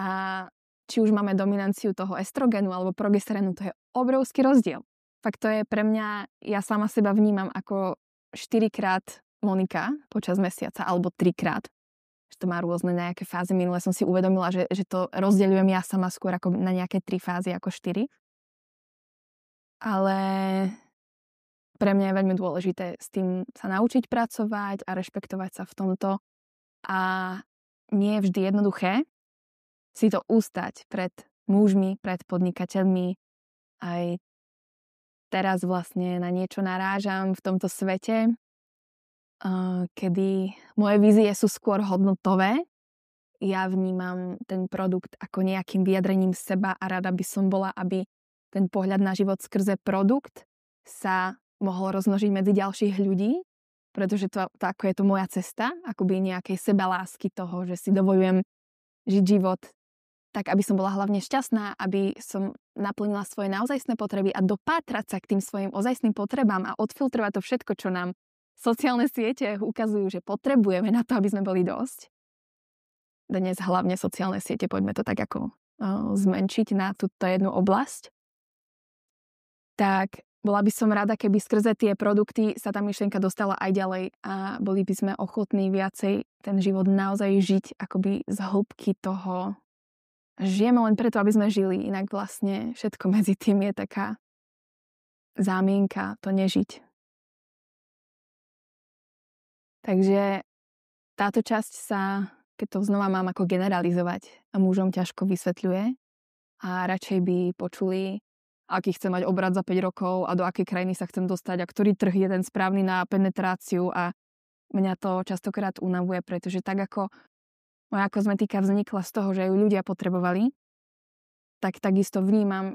A či už máme dominanciu toho estrogenu alebo progesterénu, to je obrovský rozdiel. Fakt to je pre mňa, ja sama seba vnímam ako 4-krát Monika počas mesiaca, alebo 3-krát. Že to má rôzne nejaké fázy. Minule som si uvedomila, že to rozdeľujem ja sama skôr ako na nejaké 3 fázy ako 4. Ale pre mňa je veľmi dôležité s tým sa naučiť pracovať a rešpektovať sa v tomto. A nie je vždy jednoduché si to ústať pred mužmi, pred podnikateľmi. Aj teraz vlastne na niečo narážam v tomto svete, kedy moje vízie sú skôr hodnotové. Ja vnímam ten produkt ako nejakým vyjadrením seba a rada by som bola, aby ten pohľad na život skrze produkt sa mohol rozmnožiť medzi ďalších ľudí, pretože to ako je to moja cesta, akoby nejakej sebalásky toho, že si dovolujem žiť život tak, aby som bola hlavne šťastná, aby som naplnila svoje naozajstné potreby a dopátrať sa k tým svojim ozajstným potrebám a odfiltrovať to všetko, čo nám sociálne siete ukazujú, že potrebujeme na to, aby sme boli dosť. Dnes hlavne sociálne siete, poďme to tak ako zmenšiť na túto jednu oblasť. Tak bola by som rada, keby skrze tie produkty sa tá myšlienka dostala aj ďalej a boli by sme ochotní viacej ten život naozaj žiť akoby z hĺbky toho. Žijeme len preto, aby sme žili, inak vlastne všetko medzi tým je taká zámienka to nežiť. Takže táto časť sa, keď to znova mám ako generalizovať, a mužom ťažko vysvetľuje a radšej by počuli, aký chcem mať obrat za 5 rokov a do akej krajiny sa chcem dostať a ktorý trh je ten správny na penetráciu a mňa to častokrát unavuje, pretože tak ako moja kozmetika vznikla z toho, že ju ľudia potrebovali, tak takisto vnímam,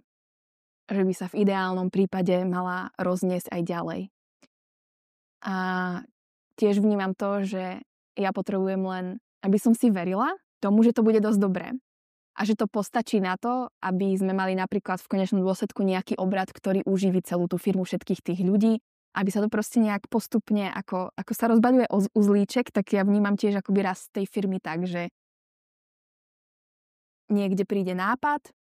že by sa v ideálnom prípade mala rozniesť aj ďalej. A tiež vnímam to, že ja potrebujem len, aby som si verila tomu, že to bude dosť dobré. A že to postačí na to, aby sme mali napríklad v konečnom dôsledku nejaký obrat, ktorý uživí celú tú firmu, všetkých tých ľudí, aby sa to proste nejak postupne, ako sa rozbaľuje uzlíček, tak ja vnímam tiež akoby rast tej firmy tak, že niekde príde nápad,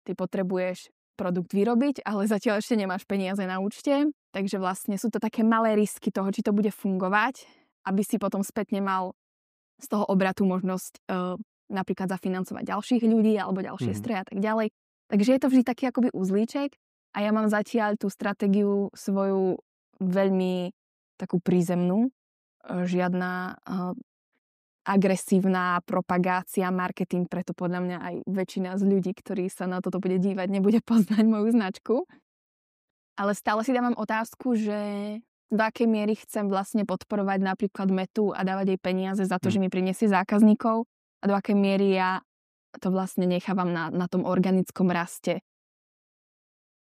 ty potrebuješ produkt vyrobiť, ale zatiaľ ešte nemáš peniaze na účte, takže vlastne sú to také malé risky toho, či to bude fungovať, aby si potom spätne mal z toho obratu možnosť napríklad zafinancovať ďalších ľudí alebo ďalšie stroje a tak ďalej. Takže je to vždy taký akoby uzlíček a ja mám zatiaľ tú stratégiu svoju veľmi takú prízemnú, žiadna agresívna propagácia, marketing, preto podľa mňa aj väčšina z ľudí, ktorí sa na toto bude dívať, nebude poznať moju značku. Ale stále si dávam otázku, že do akej miery chcem vlastne podporovať napríklad Metu a dávať jej peniaze za to, že mi prinesie zákazníkov a do akej miery ja to vlastne nechávam na tom organickom raste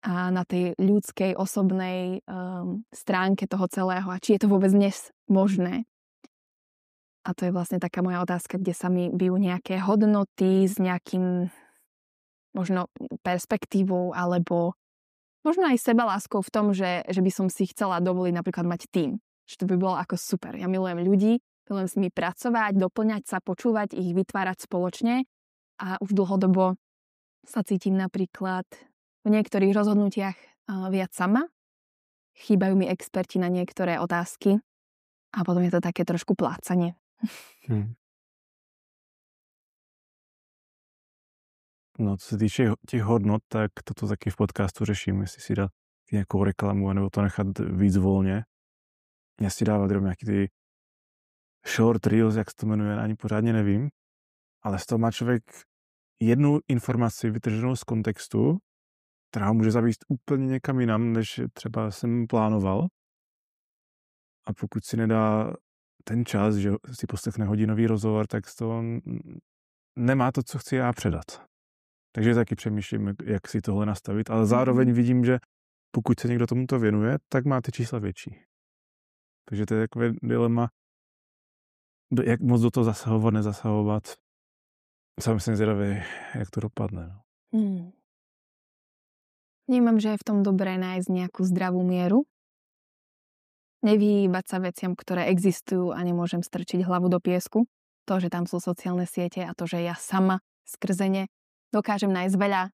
a na tej ľudskej, osobnej stránke toho celého a či je to vôbec dnes možné. A to je vlastne taká moja otázka, kde sa mi bijú nejaké hodnoty s nejakým možno perspektívou alebo možno aj sebaláskou v tom, že by som si chcela dovoliť napríklad mať tím. Že to by bolo ako super. Ja milujem ľudí, milujem s nimi pracovať, doplňať sa, počúvať ich, vytvárať spoločne a už dlhodobo sa cítim napríklad v niektorých rozhodnutiach viac sama. Chýbajú mi experti na niektoré otázky a potom je to také trošku plácanie. No, co se týče těch hodnot, tak toto taky v podcastu řeším, jestli si dát nějakou reklamu, nebo to nechat víc volně. Já si dávat jenom nějaký ty short reels, jak se to jmenuje, ani pořádně nevím, ale z toho má člověk jednu informaci vytrženou z kontextu, která může zavíst úplně někam jinam, než třeba jsem plánoval. A pokud si nedá ten čas, že si poslechne hodinový rozhovor, tak z toho nemá to, co chci já předat. Takže taky přemýšlím, jak si tohle nastavit, ale zároveň vidím, že pokud se někdo tomuto věnuje, tak má ty čísla větší. Takže to je takové dilema, jak moc do toho zasahovat, nezasahovat. Sám jsem zvědavý, jak to dopadne. No. Vnímam, že je v tom dobré nájsť nejakú zdravú mieru. Nevyhýbať sa veciam, ktoré existujú a nemôžem strčiť hlavu do piesku. To, že tam sú sociálne siete a to, že ja sama skrze ne dokážem nájsť veľa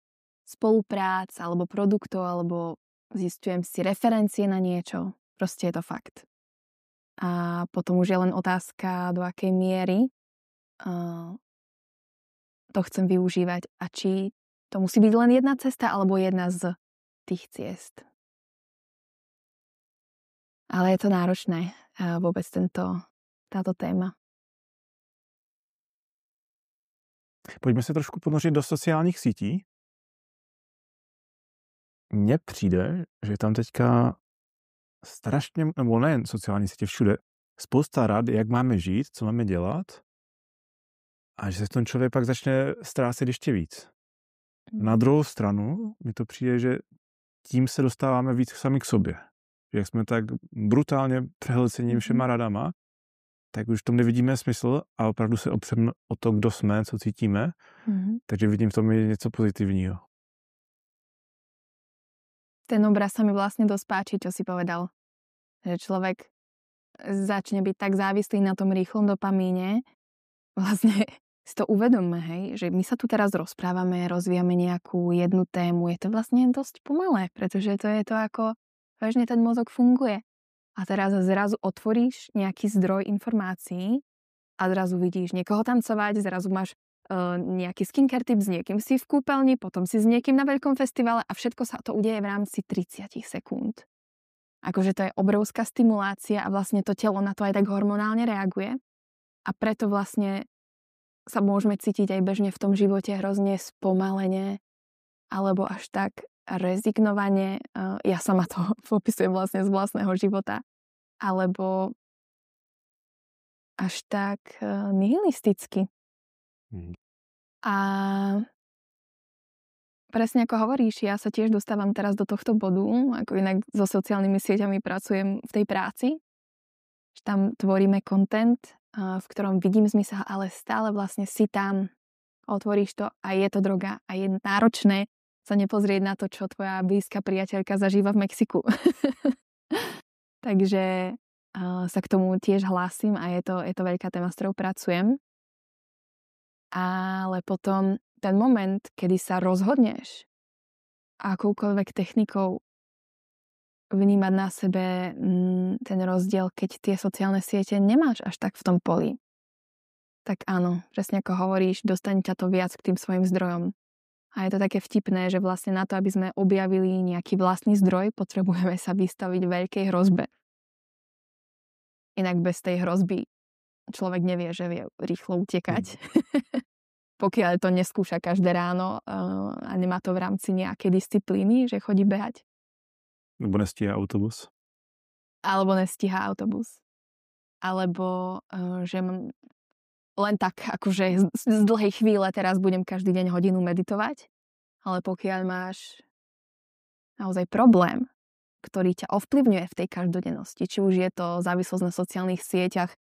spoluprác alebo produktov, alebo zistujem si referencie na niečo. Proste je to fakt. A potom už je len otázka, do akej miery to chcem využívať a či to musí byť len jedna cesta alebo jedna z tých ciest. Ale je to náročné vôbec táto téma. Pojďme se trošku ponořit do sociálních sítí. Mně přijde, že tam teďka strašně, nebo nejen sociální sítě, všude, spousta rad, jak máme žít, co máme dělat a že se v tom člověk pak začne ztrácet ještě víc. Na druhou stranu mi to přijde, že tím se dostáváme víc sami k sobě. Že jak jsme tak brutálně přehlcení všema radama, tak už v tom nevidíme smysl a opravdu se opřeme o to, kdo jsme, co cítíme. Takže vidím v tom i něco pozitivního. Ten obraz sa mi vlastne dosť páči, čo si povedal. Že človek začne byť tak závislý na tom rýchlom dopamíne. Vlastne si to uvedomme, hej, že my sa tu teraz rozprávame, rozvíjame nejakú jednu tému. Je to vlastne dosť pomalé, pretože to je to, ako vážne ten mozog funguje. A teraz zrazu otvoríš nejaký zdroj informácií a zrazu vidíš niekoho tancovať, zrazu máš nejaký skincare tip, s niekým si v kúpeľni, potom si s niekým na veľkom festivale a všetko sa to udeje v rámci 30 sekúnd. Akože to je obrovská stimulácia a vlastne to telo na to aj tak hormonálne reaguje. A preto vlastne sa môžeme cítiť aj bežne v tom živote hrozne spomalene alebo až tak rezignovane. Ja sama to popisujem vlastne z vlastného života. Alebo až tak nihilisticky. A presne ako hovoríš, ja sa tiež dostávam teraz do tohto bodu, ako inak so sociálnymi sieťami pracujem v tej práci, že tam tvoríme content, v ktorom vidím zmysel, ale stále vlastne si tam, otvoríš to a je to droga a je náročné sa nepozrieť na to, čo tvoja blízka priateľka zažíva v Mexiku. Takže sa k tomu tiež hlásim a je to veľká téma, s ktorou pracujem. Ale potom ten moment, kedy sa rozhodneš akúkoľvek technikou vnímať na sebe ten rozdiel, keď tie sociálne siete nemáš až tak v tom poli. Tak áno, presne ako hovoríš, dostane ťa to viac k tým svojim zdrojom. A je to také vtipné, že vlastne na to, aby sme objavili nejaký vlastný zdroj, potrebujeme sa vystaviť veľkej hrozbe. Inak bez tej hrozby človek nevie, že vie rýchlo utekať. Pokiaľ to neskúša každé ráno a nemá to v rámci nejakej disciplíny, že chodí behať. Nebo nestíhá autobus. Alebo nestíhá autobus. Alebo že len tak, akože z dlhej chvíle teraz budem každý deň hodinu meditovať, ale pokiaľ máš naozaj problém, ktorý ťa ovplyvňuje v tej každodennosti, či už je to závislosť na sociálnych sieťach,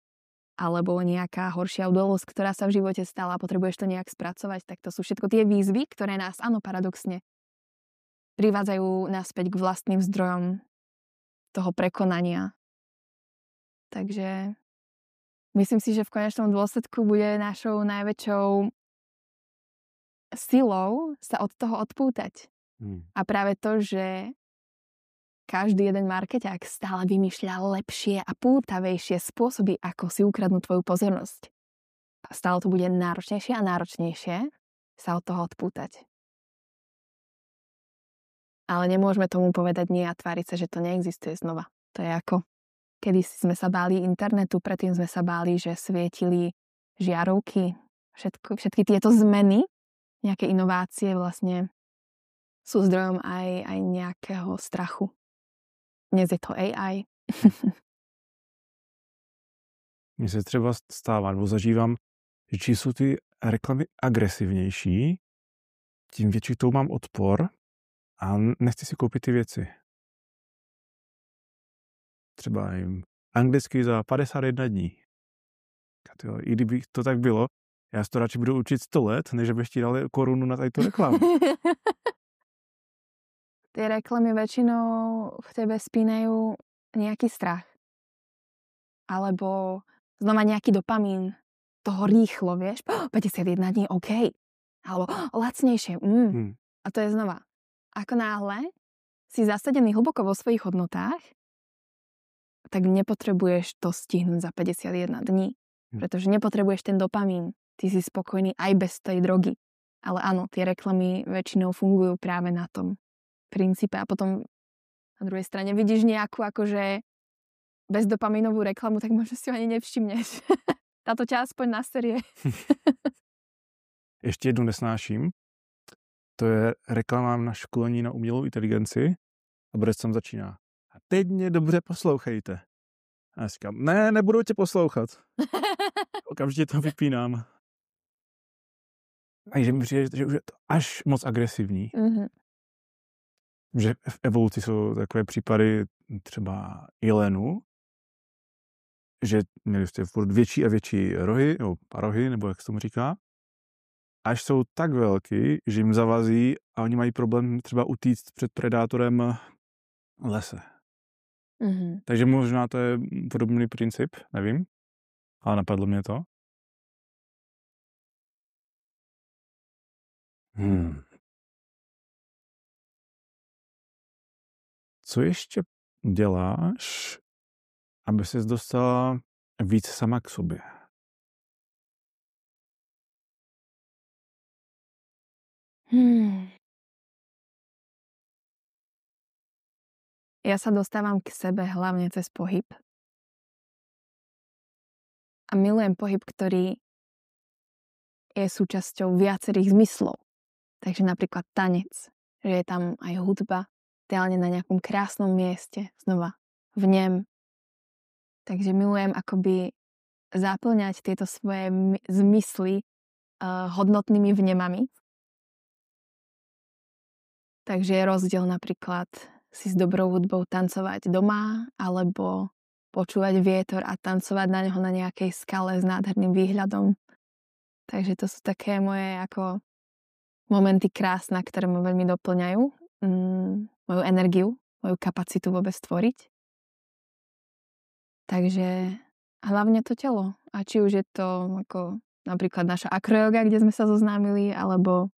alebo nejaká horšia udalosť, ktorá sa v živote stala a potrebuješ to nejak spracovať, tak to sú všetko tie výzvy, ktoré nás, áno, paradoxne, privádzajú naspäť k vlastným zdrojom toho prekonania. Takže myslím si, že v konečnom dôsledku bude našou najväčšou silou sa od toho odpútať. A práve to, že každý jeden markeťák stále vymýšľa lepšie a pútavejšie spôsoby, ako si ukradnúť tvoju pozornosť. A stále to bude náročnejšie a náročnejšie sa od toho odpútať. Ale nemôžeme tomu povedať nie a tváriť sa, že to neexistuje znova. To je ako, kedy sme sa báli internetu, predtým sme sa báli, že svietili žiarovky, všetky tieto zmeny, nejaké inovácie vlastne sú zdrojom aj nejakého strachu. Dnes je to AI. Mně se třeba stává, nebo zažívám, že čím jsou ty reklamy agresivnější, tím větší tou mám odpor a nechci si koupit ty věci. Třeba jim anglicky za 51 dní. Tyjo, i kdyby to tak bylo, já si to radši budu učit 100 let, než abych ti dal korunu na tady tu reklamu. Tie reklamy väčšinou v tebe spínajú nejaký strach. Alebo znova nejaký dopamín. Toho rýchlo, vieš? 51 dní, OK. Alebo lacnejšie. A to je znova. Ako náhle si zasadený hlboko vo svojich hodnotách, tak nepotrebuješ to stihnúť za 51 dní. Pretože nepotrebuješ ten dopamín. Ty si spokojný aj bez tej drogy. Ale áno, tie reklamy väčšinou fungujú práve na tom princípe a potom na druhej strane vidíš nejakú akože bezdopamínovú reklamu, tak možno si ho ani nevšimneš. Táto ťa aspoň naserie. Ještě jednu nesnáším. To je reklama na školení na umělou inteligenci a bude tam začíná. A teď mě dobře poslouchejte. A já říkám, ne, nebudu tě poslouchat. Okamžitě to vypínám. Takže mi přijde, že už je to až moc agresivní. Že v evoluci jsou takové případy třeba jelenu, že měli jste furt větší a větší rohy, nebo parohy, nebo jak se tomu říká, až jsou tak velký, že jim zavazí a oni mají problém třeba utíct před predátorem v lese. Takže možná to je podobný princip, nevím, ale napadlo mě to. Co ještě děláš, aby ses dostala víc sama k sobě? Ja sa dostávam k sebe hlavne cez pohyb. A milujem pohyb, ktorý je súčasťou viacerých zmyslov. Takže napríklad tanec, že je tam aj hudba, ideálne na nejakom krásnom mieste, znova v nem. Takže milujem akoby zaplňať tieto svoje zmysly hodnotnými vnemami. Takže je rozdiel napríklad si s dobrou hudbou tancovať doma, alebo počúvať vietor a tancovať na neho na nejakej skale s nádherným výhľadom. Takže to sú také moje ako momenty krásne, ktoré ma veľmi doplňajú. Moju energiu, moju kapacitu vôbec tvoriť. Takže hlavne to telo. A či už je to ako napríklad naša acroyoga, kde sme sa zoznámili, alebo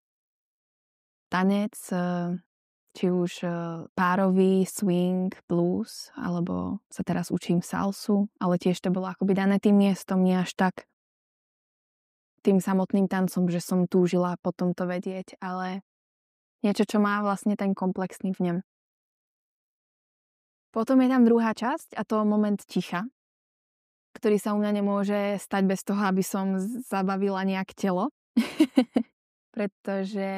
tanec, či už párový, swing, blues, alebo sa teraz učím salsu, ale tiež to bolo akoby dané tým miestom, nie až tak tým samotným tancom, že som túžila potom to vedieť, ale niečo, čo má vlastne ten komplexný vnem. Potom je tam druhá časť a to moment ticha, ktorý sa u mňa nemôže stať bez toho, aby som zabavila nejak telo. Pretože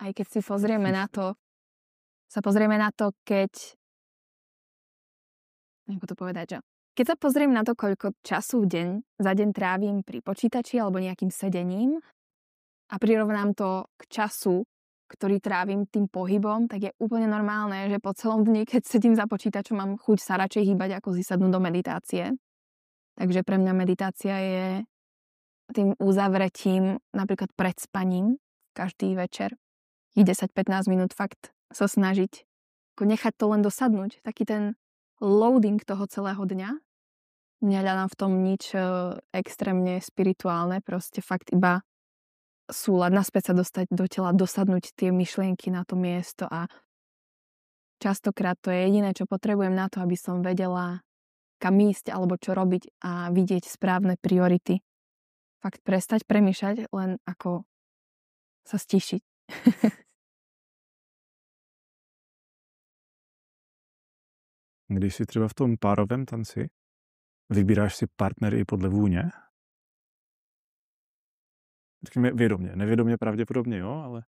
aj keď si pozrieme na to, ako to povedať, že keď sa pozriem na to, koľko času za deň trávim pri počítači alebo nejakým sedením a prirovnám to k času, ktorý trávim tým pohybom, tak je úplne normálne, že po celom dni, keď sedím za počítačom, mám chuť sa radšej hýbať, ako si sadnúť do meditácie. Takže pre mňa meditácia je tým uzavretím napríklad pred spaním každý večer. I 10-15 minút fakt sa snažiť nechať to len dosadnúť. Taký ten loading toho celého dňa. Nehľadám v tom nič extrémne spirituálne, proste fakt iba súlad, naspäť sa dostať do tela, dosadnúť tie myšlienky na to miesto a častokrát to je jediné, čo potrebujem na to, aby som vedela, kam ísť alebo čo robiť a vidieť správne priority. Fakt prestať premýšľať, len ako sa stíšiť. Když si třeba v tom párovém tanci, vybíráš si partnery i podle vůně? Řekněme vědomě. Nevědomě pravděpodobně, jo, ale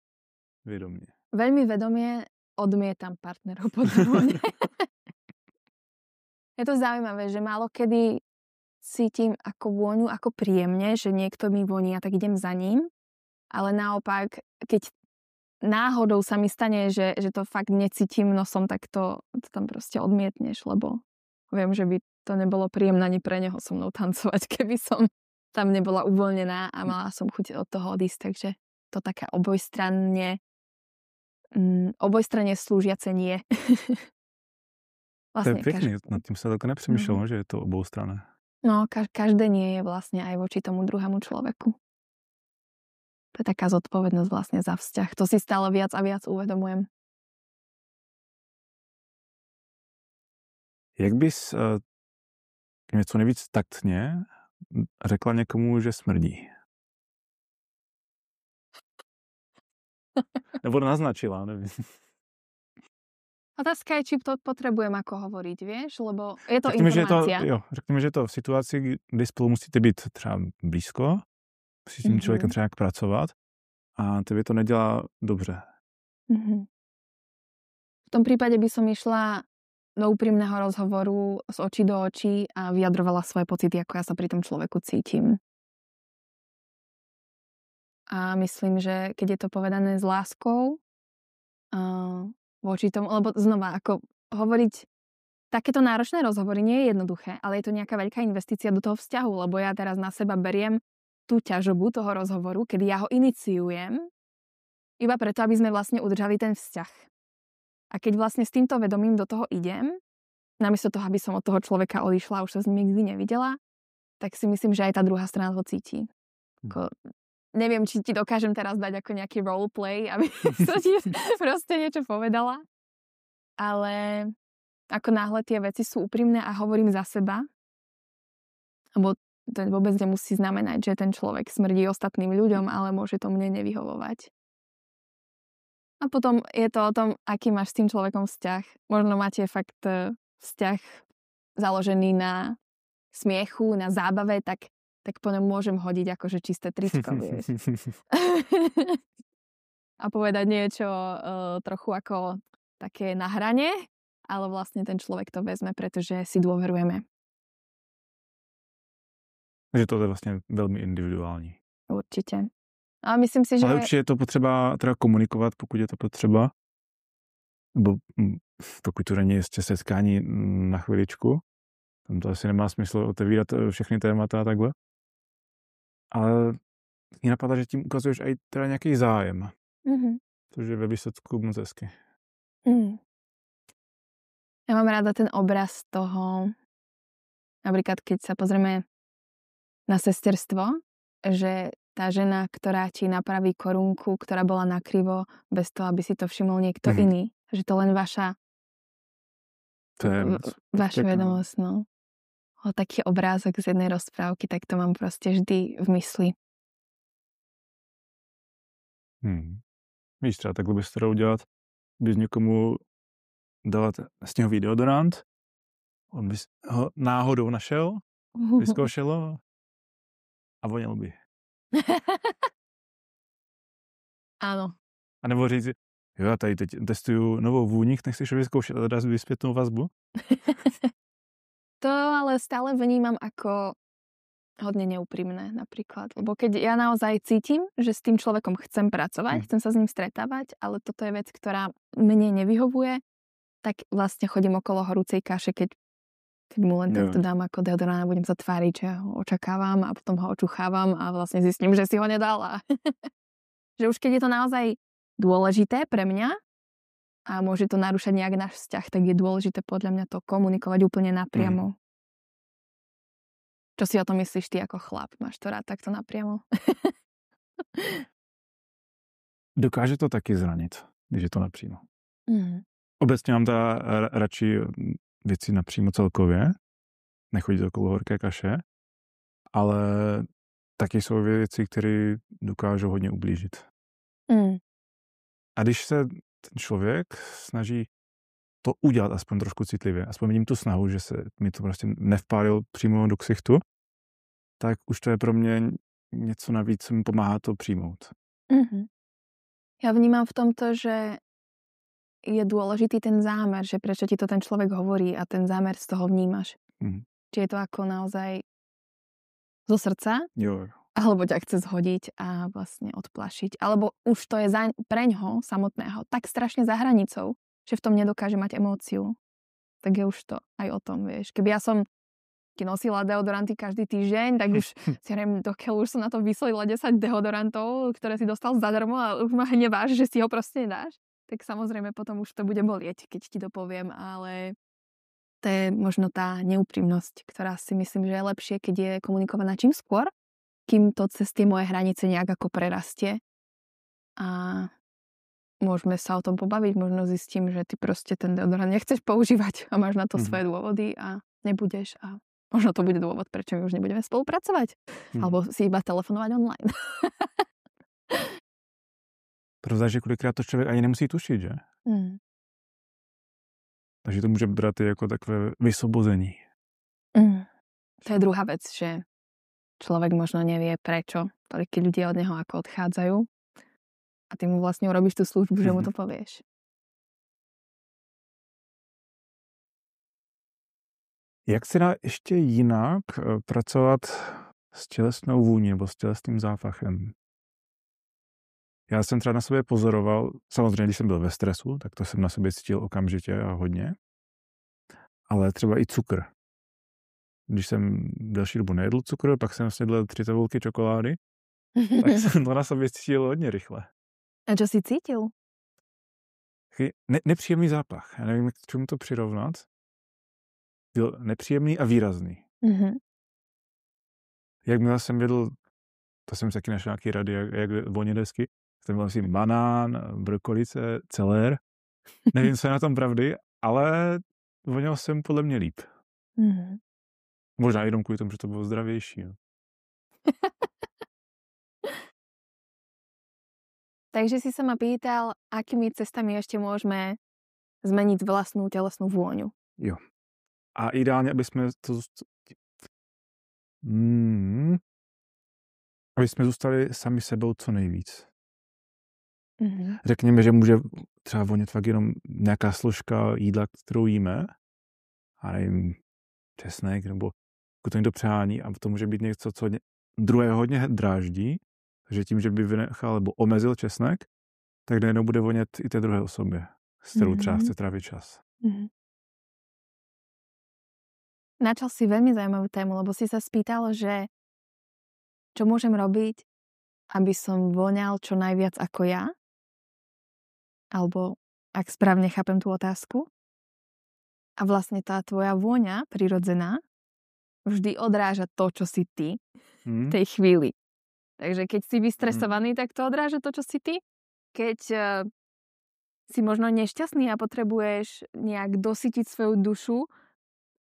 vědomě. Veľmi vedomie odmietam partnerov podľa vône. Je to zaujímavé, že málo kedy cítim ako vôňu, ako príjemne, že niekto mi voní a tak idem za ním. Ale naopak, keď náhodou sa mi stane, že to fakt necítim nosom, tak to tam proste odmietneš, lebo viem, že by to nebolo príjemné ani pre neho so mnou tancovať, keby som tam nebola uvoľnená a mala som chuť od toho odísť. Takže to také obojstranne slúžiace nie. Vlastne to je pěkný, nad tím se tak nepřemýšlel, že je to oboustranné. No, každé nie je vlastne aj voči tomu druhému človeku. To je taká zodpovednosť vlastne za vzťah. To si stále viac a viac uvedomujem. Jak bys něco nejvíc taktně řekla někomu, že smrdí? Nebo naznačila, neviem. Otázka je, či to potrebujem ako hovoriť, vieš? Lebo je to informácia. Řekněme, že je to v situaci, kdy spolu musíte být třeba blízko, musíte s tím člověkem třeba jak pracovat a tebe to nedělá dobře. V tom prípade by som išla do úprimného rozhovoru z očí do očí a vyjadrovala svoje pocity, ako ja sa pri tom človeku cítim. A myslím, že keď je to povedané s láskou voči tomu, lebo znova, ako hovoriť takéto náročné rozhovory nie je jednoduché, ale je to nejaká veľká investícia do toho vzťahu, lebo ja teraz na seba beriem tú ťažobu toho rozhovoru, kedy ja ho iniciujem, iba preto, aby sme vlastne udržali ten vzťah. A keď vlastne s týmto vedomím do toho idem, namiesto toho, aby som od toho človeka odišla a už sa s ním nikdy nevidela, tak si myslím, že aj tá druhá strana to cíti. Neviem, či ti dokážem teraz dať ako nejaký roleplay, aby som ti proste niečo povedala. Ale ako náhle tie veci sú úprimné a hovorím za seba, lebo to vôbec nemusí znamenať, že ten človek smrdí ostatným ľuďom, ale môže to mne nevyhovovať. A potom je to o tom, aký máš s tým človekom vzťah. Možno máte fakt vzťah založený na smiechu, na zábave, tak po ňom môžem hodiť akože čisté tričko, vieš. A povedať niečo trochu ako také na hrane, ale vlastne ten človek to vezme, pretože si dôverujeme. Takže to je vlastně velmi individuální. Určite. A myslím si, že... Ale určitě je to potřeba teda komunikovat, pokud je to potřeba. Nebo pokud to není ještě setkání na chviličku. Tam to asi nemá smysl otevírat všechny témata a takhle. Ale mě napadá, že tím ukazuješ i teda nějaký zájem. Mm-hmm. Což je ve výsledku moc hezky. Ja mám rada ten obraz toho, napríklad keď sa pozrieme na sesterstvo, že tá žena, ktorá ti napraví korunku, ktorá bola nakrivo, bez toho, aby si to všimol niekto iný. Že to len vaša vedomosť, no. O taký obrázok z jednej rozprávky, tak to mám proste vždy v mysli. Víš, třeba takhle bys to dal udělat, bys někomu dala sněhový deodorant, on by ho náhodou našel, vyzkoušel a voněl by. Áno. A nebo říct, jo, já tady teď testuju novou vůni, nechceš vyzkoušet a dát si zpětnou vazbu? To ale stále vnímam ako hodne neúprimné napríklad. Lebo keď ja naozaj cítim, že s tým človekom chcem pracovať, chcem sa s ním stretávať, ale toto je vec, ktorá mne nevyhovuje, tak vlastne chodím okolo horúcej kaše, keď mu len takto dám ako deodorant a budem sa tváriť, že ho očakávam a potom ho očuchávam a vlastne zistím, že si ho nedala. Že už keď je to naozaj dôležité pre mňa a môže to narušať nejak náš vzťah, tak je dôležité podľa mňa to komunikovať úplne napriamo. Čo si o tom myslíš ty ako chlap? Máš to rád takto napriamo? Dokáže to taky zranit, když je to napřímo. Obecně mám teda radši věci napřímo celkově, nechodit okolo horké kaše, ale taky jsou věci, které dokážou hodně ublížit. A když se ten člověk snaží to udělat aspoň trošku citlivě, aspoň vidím tu snahu, že se mi to prostě nevpálil přímo do ksichtu, tak už to je pro mě něco navíc, co mi pomáhá to přijmout. Ja vnímam v tomto, že je dôležitý ten zámer, že prečo ti to ten človek hovorí a ten zámer z toho vnímaš. Či je to ako naozaj zo srdca, alebo ťa chce zhodiť a vlastne odplašiť. Alebo už to je preňho samotného tak strašne za hranicou, že v tom nedokáže mať emóciu. Tak je už to aj o tom, vieš. Keby ja som nosila deodoranty každý týždeň, tak už si neviem, dokiaľ už som na to vysolila 10 deodorantov, ktoré si dostal zadarmo a už ma hneváš, že si ho proste nedáš. Tak samozrejme potom už to bude bolieť, keď ti to poviem, ale to je možno tá neúprimnosť, ktorá si myslím, že je lepšie, keď je komunikovaná čím skôr, kým to cez tie moje hranice nejak ako prerastie. A môžeme sa o tom pobaviť, možno zistím, že ty proste ten deodorant nechceš používať a máš na to svoje dôvody a nebudeš a možno to bude dôvod, prečo my už nebudeme spolupracovať. Alebo si iba telefonovať online. Pravda, že kolikrát to člověk ani nemusí tušit, že? Takže to může brát jako takové vysobození. To je druhá vec, že človek možno nevie prečo toľkí ľudia od neho ako odchádzajú a ty mu vlastne urobíš tú službu, že mu to povieš. Jak se dá ještě jinak pracovat s tělesnou vůní nebo s tělesným zápachem? Já jsem třeba na sobě pozoroval, samozřejmě, když jsem byl ve stresu, tak to jsem na sobě cítil okamžitě a hodně, ale třeba i cukr. Když jsem delší dobu nejedl cukr, pak jsem snědl 3 tabulky čokolády, tak jsem to na sobě cítil hodně rychle. A čo si cítil? Nepříjemný zápach. Já nevím, k čemu to přirovnat. Byl nepříjemný a výrazný. Jakmile jsem jedl, to jsem si taky našel nějaký rady, jak voně desky, jsem byl asi banán, brokolice, celér. Nevím, co je na tom pravdy, ale voněl jsem podle mě líp. Možná jenom kvůli tomu, že to bylo zdravější. Jo. Takže si sa ma pýtal, akými cestami ešte môžeme zmeniť vlastnú telesnú vôňu. Jo. A ideálně, aby jsme zůstali sami sebou co nejvíc. Mm-hmm. Řekněme, že může třeba vonět fakt jenom nějaká složka jídla, kterou jíme, a nevím, česnek, nebo pokud to někdo přehání, a to může být něco, co druhého hodně dráždí, takže tím, že by vynechal nebo omezil česnek, tak najednou bude vonět i té druhé osobě, s kterou třeba chce trávit čas. Mm-hmm. Načal si veľmi zaujímavú tému, lebo si sa spýtal, že čo môžem robiť, aby som voňal čo najviac ako ja? Alebo ak správne chápem tú otázku. A vlastne tá tvoja vôňa prirodzená vždy odráža to, čo si ty v tej chvíli. Takže keď si vystresovaný, tak to odráža to, čo si ty. Keď si možno nešťastný a potrebuješ nejak dosytiť svoju dušu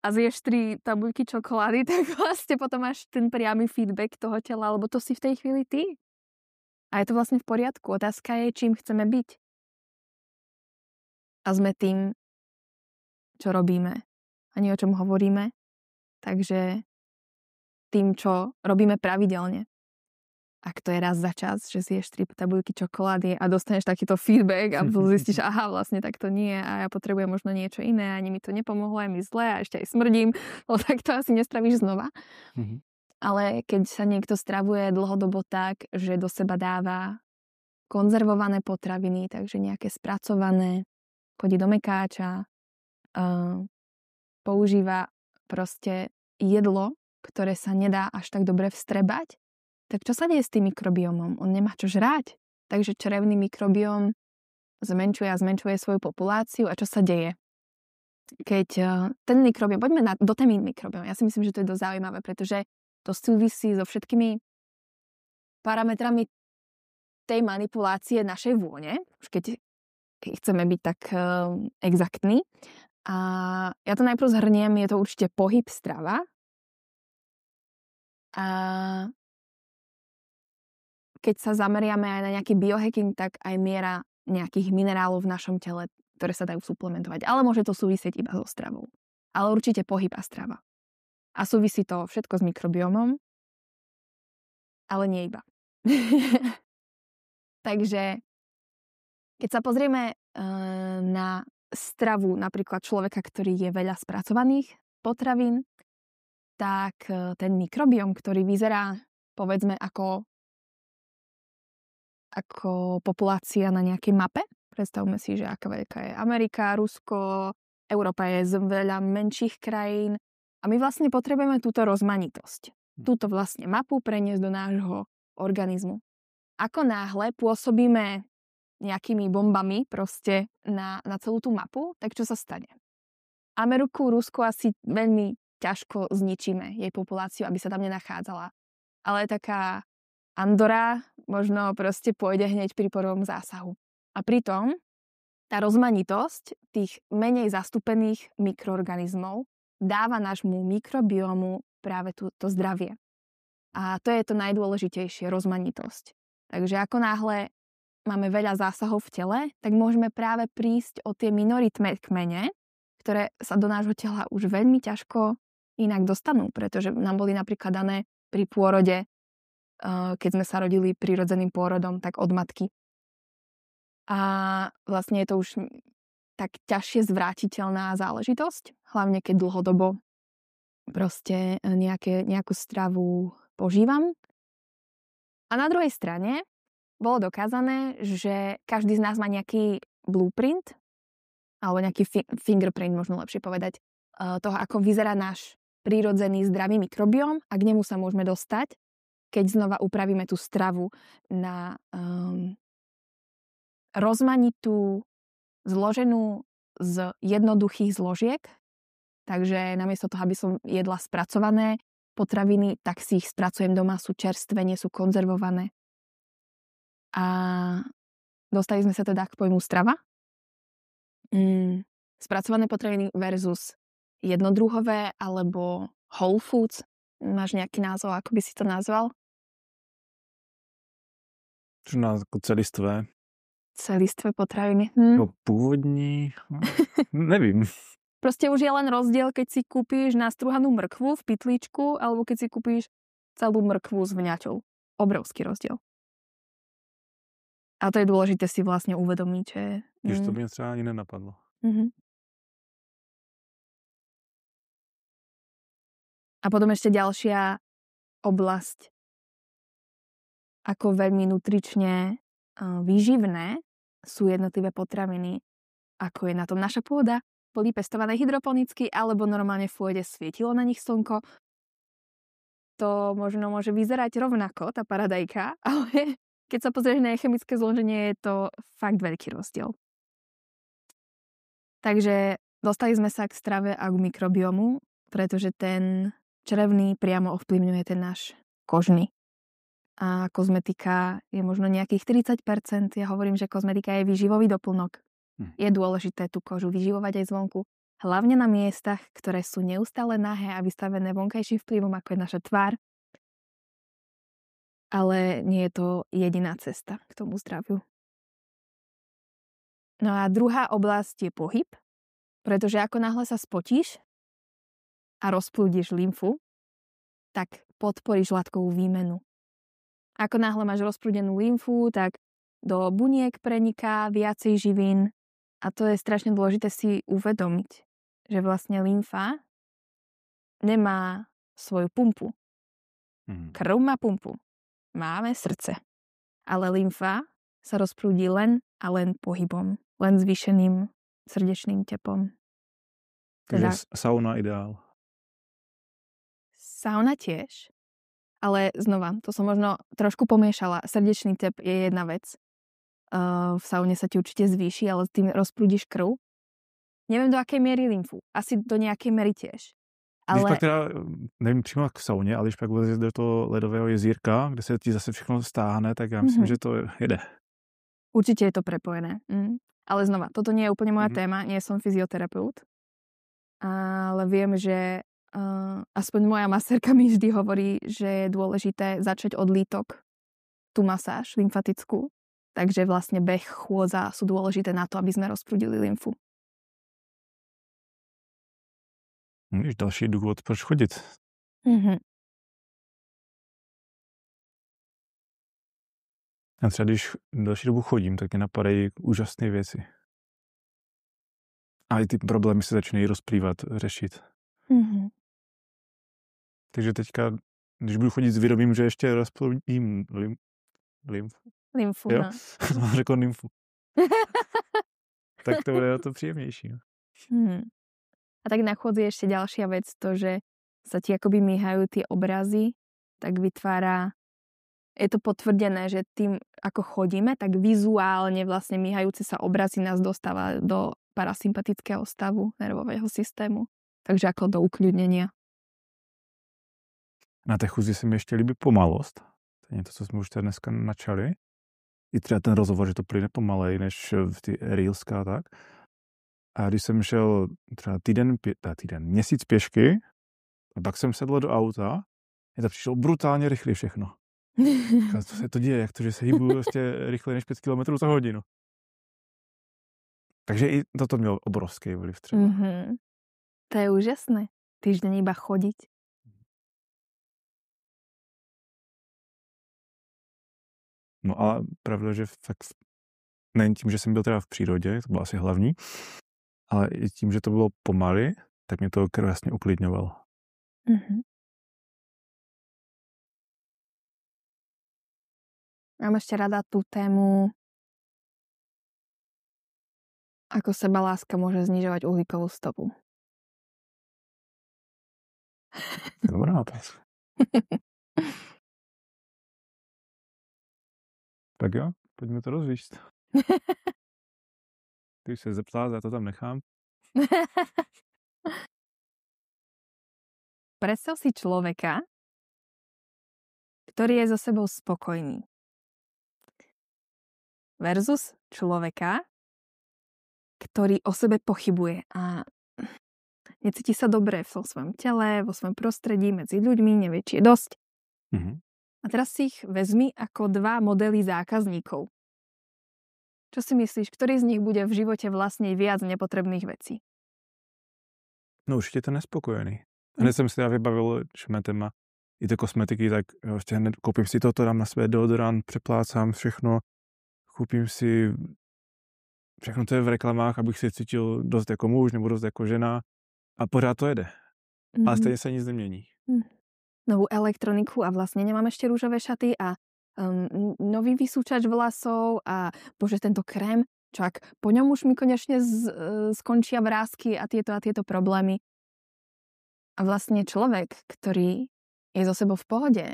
a zješ 3 tabuľky čokolády, tak vlastne potom máš ten priamy feedback toho tela, lebo to si v tej chvíli ty. A je to vlastne v poriadku. Otázka je, čím chceme byť. A sme tým, čo robíme. A nie o čom hovoríme. Takže tým, čo robíme pravidelne. Ak to je raz za čas, že zješ 3 tabuľky čokolády a dostaneš takýto feedback a zistíš, aha, vlastne tak to nie a ja potrebujem možno niečo iné, ani mi to nepomohlo, aj mi zle a ešte aj smrdím, no tak to asi nespravíš znova. Mm-hmm. Ale keď sa niekto stravuje dlhodobo tak, že do seba dáva konzervované potraviny, takže nejaké spracované, chodí do mekáča, používa proste jedlo, ktoré sa nedá až tak dobre vstrebať, tak čo sa deje s tým mikrobiomom? On nemá čo žrať. Takže črevný mikrobióm zmenšuje svoju populáciu. A čo sa deje? Keď ten mikrobióm, poďme do témy mikrobióm. Ja si myslím, že to je dosť zaujímavé, pretože to súvisí so všetkými parametrami tej manipulácie našej vône, už keď chceme byť tak exaktní. A ja to najprv zhrniem, je to určite pohyb, strava. A keď sa zameriame aj na nejaký biohacking, tak aj miera nejakých minerálov v našom tele, ktoré sa dajú suplementovať. Ale môže to súvisieť iba so stravou. Ale určite pohyb a strava. A súvisí to všetko s mikrobiomom, ale nie iba. Takže keď sa pozrieme na stravu napríklad človeka, ktorý je veľa spracovaných potravín, tak ten mikrobióm, ktorý vyzerá povedzme ako populácia na nejakej mape. Predstavme si, že aká veľká je Amerika, Rusko, Európa je z veľa menších krajín a my vlastne potrebujeme túto rozmanitosť. Túto vlastne mapu preniesť do nášho organizmu. Ako náhle pôsobíme nejakými bombami proste na celú tú mapu, tak čo sa stane? Ameriku, Rusko asi veľmi ťažko zničíme jej populáciu, aby sa tam nenachádzala. Ale taká Andora možno proste pôjde hneď pri prvom zásahu. A pritom tá rozmanitosť tých menej zastúpených mikroorganizmov dáva nášmu mikrobiomu práve to zdravie. A to je to najdôležitejšie, rozmanitosť. Takže ako náhle máme veľa zásahov v tele, tak môžeme práve prísť o tie minoritné kmene, ktoré sa do nášho tela už veľmi ťažko inak dostanú, pretože nám boli napríklad dané pri pôrode, keď sme sa rodili prirodzeným pôrodom, tak od matky. A vlastne je to už tak ťažšie zvrátiteľná záležitosť, hlavne keď dlhodobo proste nejakú stravu požívam. A na druhej strane bolo dokázané, že každý z nás má nejaký blueprint, alebo nejaký fingerprint, možno lepšie povedať, toho, ako vyzerá náš prírodzený zdravý mikrobióm a k nemu sa môžeme dostať, keď znova upravíme tú stravu na rozmanitú, zloženú z jednoduchých zložiek. Takže namiesto toho, aby som jedla spracované potraviny, tak si ich spracujem doma, sú čerstvé, nie sú konzervované. A dostali sme sa teda k pojmu strava. Spracované potraviny versus jednodruhové alebo whole foods. Máš nejaký názov, ako by si to nazval? Čo nás ako celistvé. Celistvé potraviny. No, původní, nevím. Proste už je len rozdiel, keď si kúpíš nastruhanú mrkvu v pytlíčku, alebo keď si kúpíš celú mrkvu s vňaťou. Obrovský rozdiel. A to je dôležité si vlastne uvedomiť, že... Když to mě třeba ani nenapadlo. A potom ešte ďalšia oblasť, ako veľmi nutrične výživné sú jednotlivé potraviny, ako je na tom naša pôda, boli pestované hydroponicky, alebo normálne v pôde svietilo na nich slnko. To možno môže vyzerať rovnako, tá paradajka, ale keď sa pozrieš na chemické zloženie, je to fakt veľký rozdiel. Takže dostali sme sa k strave a k mikrobiomu, pretože ten črevný priamo ovplyvňuje ten náš kožný. A kozmetika je možno nejakých 30%. Ja hovorím, že kozmetika je výživový doplnok. Je dôležité tú kožu vyživovať aj zvonku. Hlavne na miestach, ktoré sú neustále nahé a vystavené vonkajším vplyvom, ako je naša tvár. Ale nie je to jediná cesta k tomu zdraviu. No a druhá oblasť je pohyb, pretože ako náhle sa spotíš a rozplúdiš lymfu, tak podporíš látkovú výmenu. Ako náhle máš rozprúdenú lymfu, tak do buniek preniká viacej živín a to je strašne dôležité si uvedomiť, že vlastne lymfa nemá svoju pumpu. Krv má pumpu. Máme srdce. Ale lymfa sa rozprúdi len a len pohybom. Len zvýšeným srdečným tepom. Takže sauna ideál. Sauna tiež. Ale znova, to som možno trošku pomiešala. Srdečný tep je jedna vec. V saune sa ti určite zvýši, ale tým rozprúdiš krv. Neviem do akej miery lymfu. Asi do nejakej miery tiež. Ale... Když pak teda, nevím přímo k sauně, ale když pak vlezeš do toho ledového jezírka, kde se ti zase všechno stáhne, tak já myslím, že to jede. Určite je to prepojené. Ale znova, toto nie je úplne moja téma, nie som fyzioterapeut. Ale viem, že aspoň moja masérka mi vždy hovorí, že je dôležité začať od lítok tú masáž lymfatickú. Takže vlastne beh, chôdza sú dôležité na to, aby sme rozprúdili lymfu. Víš, další důvod, proč chodit. A třeba když další dobu chodím, tak mě napadají úžasné věci. A i ty problémy se začínají rozplývat, řešit. Takže teďka, když budu chodit s vědomím, že ještě rozplodím lymfu. Lymfu, jo? No. Řekl lymfu. Tak to bude to příjemnější. A tak na chôdzi je ešte ďalšia vec, to, že sa ti akoby míhajú tie obrazy, tak vytvára, je to potvrdené, že tým, ako chodíme, tak vizuálne vlastne míhajúce sa obrazy nás dostáva do parasympatického stavu nervového systému. Takže ako do ukľudnenia. Na té chůzi se mi ještě líbí pomalost. To je něco, co jsme už tady dneska načali. I třeba ten rozhovor, že to plyne pomalej, než v ty reelska a tak. A když jsem šel třeba měsíc pěšky, a pak jsem sedl do auta, je to přišlo brutálně rychle všechno. Co se to děje, jak to, že se hýbu prostě rychle než 5 km za hodinu. Takže i toto mělo obrovský vliv třeba. To je úžasné. Týždeň iba chodiť. No a pravda, že fakt nejen tím, že jsem byl teda v přírodě, to bylo asi hlavní, ale i tím, že to bylo pomaly, tak mě to krásně uklidňovalo. Mám ešte rada tú tému, ako sebaláska môže znižovať uhlíkovú stopu. Dobrá otázka. Tak jo, pojďme to rozvíct. Ty už se zeptala, já to tam nechám. Predstav si človeka, ktorý je so sebou spokojný. Versus človeka, ktorý o sebe pochybuje a necíti sa dobre vo svojom tele, vo svojom prostredí, medzi ľuďmi, nevie, či je dosť. A teraz si ich vezmi ako dva modely zákazníkov. Čo si myslíš, ktorý z nich bude v živote vlastniť viac nepotrebných vecí? No určitě ten nespokojený. Hned jsem si vybavil, že má téma i ty kosmetiky, tak vlastně hned koupím si toto, dám na své deodorant, přeplácám všechno, koupím si všechno, co je v reklamách, abych se cítil dost jako muž nebo dost jako žena a pořád to jede. Ale stejně se nic nemění. Novú elektroniku a vlastne nemám ešte rúžové šaty a nový vysúčač vlasov a bože, tento krém, čak po ňom už mi konečne skončia vrásky a tieto problémy. A vlastne človek, ktorý je so sebou v pohode,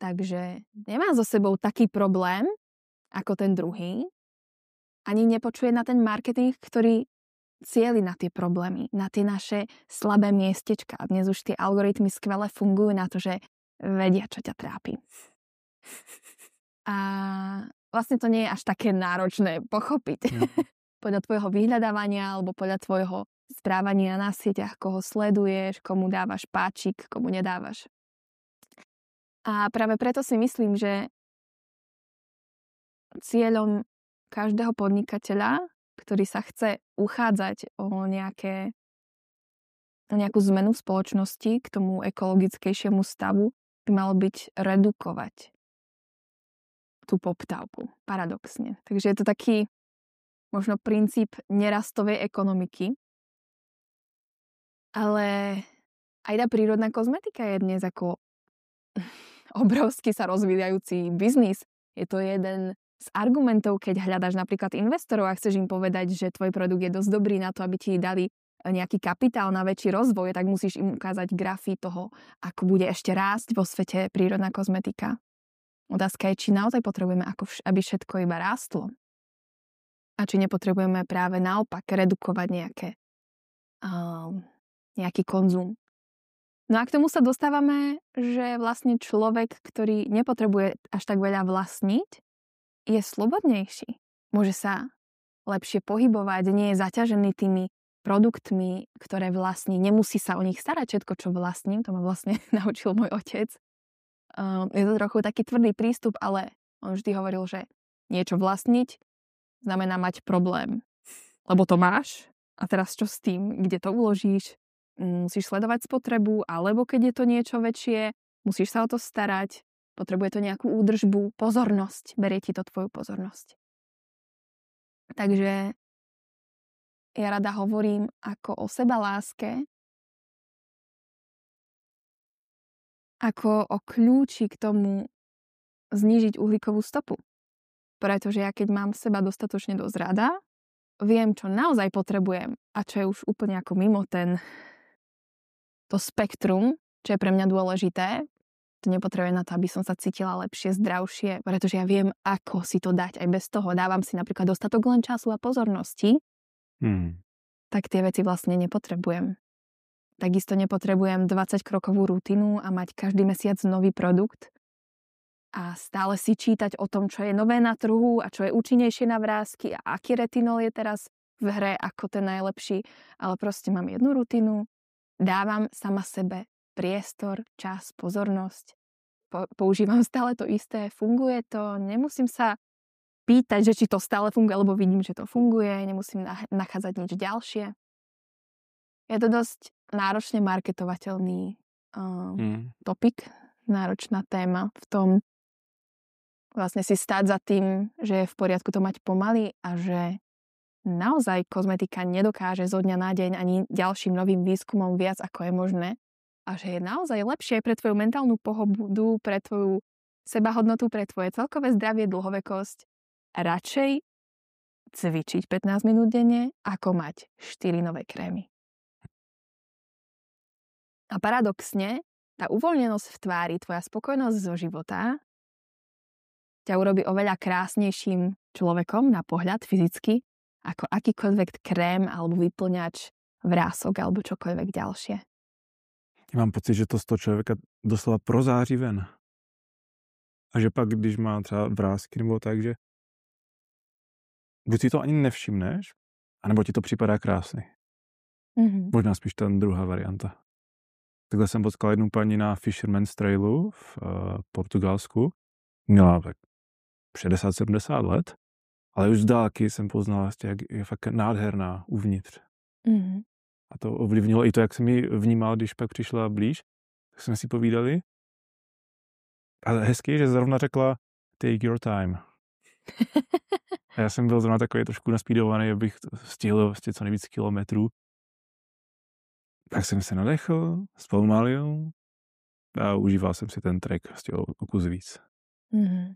takže nemá so sebou taký problém ako ten druhý, ani nepočuje na ten marketing, ktorý cieli na tie problémy, na tie naše slabé miestečka. A dnes už tie algoritmy skvele fungujú na to, že vedia, čo ťa trápi. A vlastne to nie je až také náročné pochopiť. Podľa tvojho vyhľadávania alebo podľa tvojho správania na sieťach, koho sleduješ, komu dávaš páčik, komu nedávaš. A práve preto si myslím, že cieľom každého podnikateľa, ktorý sa chce uchádzať o nejakú zmenu v spoločnosti k tomu ekologickejšiemu stavu, by malo byť redukovať tú poptávku, paradoxne. Takže je to taký možno princíp nerastovej ekonomiky. Ale aj tá prírodná kozmetika je dnes ako obrovsky sa rozvíjajúci biznis. Je to jeden z argumentov, keď hľadaš napríklad investorov a chceš im povedať, že tvoj produkt je dosť dobrý na to, aby ti dali nejaký kapitál na väčší rozvoj, tak musíš im ukázať grafy toho, ako bude ešte rásť vo svete prírodná kozmetika. Otázka je, či naozaj potrebujeme, aby všetko iba rástlo. A či nepotrebujeme práve naopak redukovať nejaký konzum. No a k tomu sa dostávame, že vlastne človek, ktorý nepotrebuje až tak veľa vlastniť, je slobodnejší. Môže sa lepšie pohybovať, nie je zaťažený tými produktmi, ktoré vlastní. Nemusí sa o nich starať všetko, čo vlastním. To ma vlastne naučil môj otec. Je to trochu taký tvrdý prístup, ale on vždy hovoril, že niečo vlastniť znamená mať problém. Lebo to máš a teraz čo s tým? Kde to uložíš? Musíš sledovať spotrebu, alebo keď je to niečo väčšie, musíš sa o to starať. Potrebuje to nejakú údržbu, pozornosť. Berie ti to tvoju pozornosť. Takže ja rada hovorím ako o sebaláske, ako o kľúči k tomu znížiť uhlíkovú stopu. Pretože ja keď mám seba dostatočne dosť rada, viem, čo naozaj potrebujem a čo je už úplne ako mimo to spektrum, čo je pre mňa dôležité. To nepotrebujem na to, aby som sa cítila lepšie, zdravšie, pretože ja viem, ako si to dať. Aj bez toho dávam si napríklad dostatok len času a pozornosti, tak tie veci vlastne nepotrebujem. Takisto nepotrebujem 20-krokovú rutinu a mať každý mesiac nový produkt a stále si čítať o tom, čo je nové na trhu a čo je účinnejšie na vrásky a aký retinol je teraz v hre ako ten najlepší. Ale proste mám jednu rutinu, dávam sama sebe priestor, čas, pozornosť. Používam stále to isté, funguje to, nemusím sa pýtať, že či to stále funguje, lebo vidím, že to funguje, nemusím nachádzať nič ďalšie. Je to dosť náročne marketovateľný topik, náročná téma v tom vlastne si stáť za tým, že je v poriadku to mať pomaly a že naozaj kozmetika nedokáže zo dňa na deň ani ďalším novým výskumom viac, ako je možné. A že je naozaj lepšie pre tvoju mentálnu pohodu, pre tvoju sebahodnotu, pre tvoje celkové zdravie, dlhovekosť radšej cvičiť 15 minút denne, ako mať 4 nové krémy. A paradoxne, tá uvoľnenosť v tvári, tvoja spokojnosť zo života ťa urobí oveľa krásnejším človekom na pohľad fyzicky, ako akýkoľvek krém alebo vyplňač vrások alebo čokoľvek ďalšie. Já mám pocit, že to z toho člověka doslova prozáří ven. A že pak, když má třeba vrásky nebo tak, že buď si to ani nevšimneš, anebo ti to připadá krásný. Možná spíš ta druhá varianta. Takhle jsem potkal jednu paní na Fisherman's Trailu v Portugalsku. Měla tak 60-70 let Ale už z dálky jsem poznal, jak je fakt nádherná uvnitř. Mm-hmm. A to ovlivnilo i to, jak jsem ji vnímal, když pak přišla blíž. Tak jsme si povídali. Ale hezky, že zrovna řekla take your time. A já jsem byl zrovna takový trošku naspídovaný, abych stihl vlastně co nejvíc kilometrů. Tak jsem se nadechl, zpomalil a užíval jsem si ten trek vlastně o kus víc. Mm-hmm.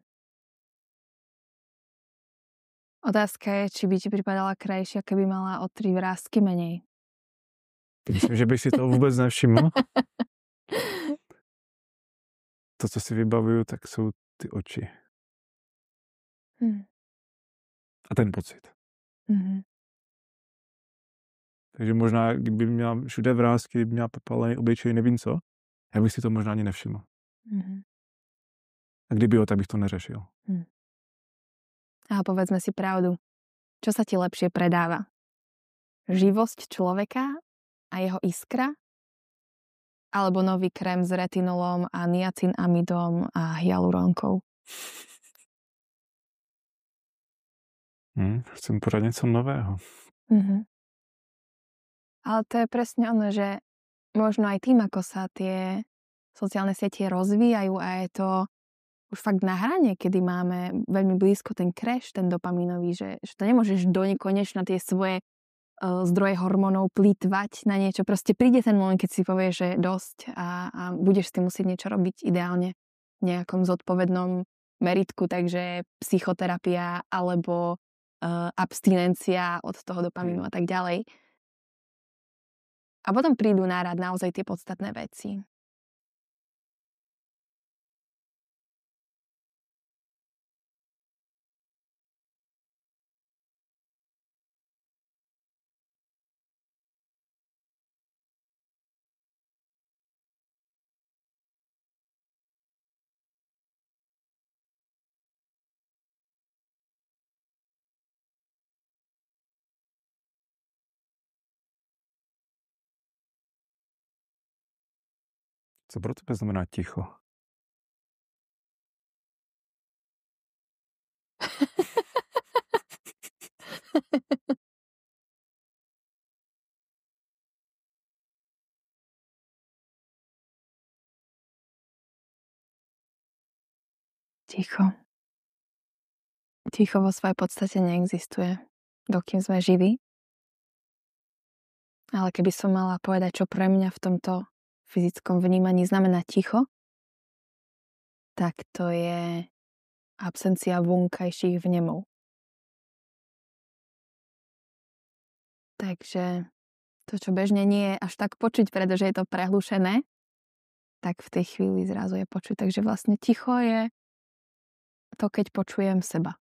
Otázka je, či by ti pripadala krajšia, keby mala o 3 vrásky menej. Myslím, že bych si toho vůbec nevšiml. To, co si vybavuju, tak jsou ty oči. A ten pocit. Mm-hmm. Takže možná, kdyby měla všude vrásky, kdyby měla popálený obličej, nevím co, já bych si to možná ani nevšiml. Mm-hmm. A kdyby jo, tak bych to neřešil. A povedzme si pravdu. Čo sa ti lepšie predáva? Živosť človeka a jeho iskra? Alebo nový krém s retinolom a niacinamidom a hyaluronkou? Chcem pořád něco nového. Mm-hmm. Ale to je presne ono, že možno aj tým, ako sa tie sociálne siete rozvíjajú a je to už fakt na hrane, kedy máme veľmi blízko ten crash, ten dopamínový, že to nemôžeš do nekonečna tie svoje zdroje hormónov plýtvať na niečo. Proste príde ten moment, keď si povieš, že dosť a budeš s tým musieť niečo robiť ideálne v nejakom zodpovednom meritku, takže psychoterapia alebo abstinencia od toho dopamínu a tak ďalej. A potom prídu na rad naozaj tie podstatné veci. Co pro tebe znamená ticho? Ticho. Ticho vo svojej podstate neexistuje, dokým sme živí. Ale keby som mala povedať, čo pre mňa v tomto fyzickom vnímaní znamená ticho, tak to je absencia vonkajších vnemov. Takže to, čo bežne nie je až tak počuť, pretože je to prehlušené, tak v tej chvíli zrazu je počuť. Takže vlastne ticho je to, keď počujem seba.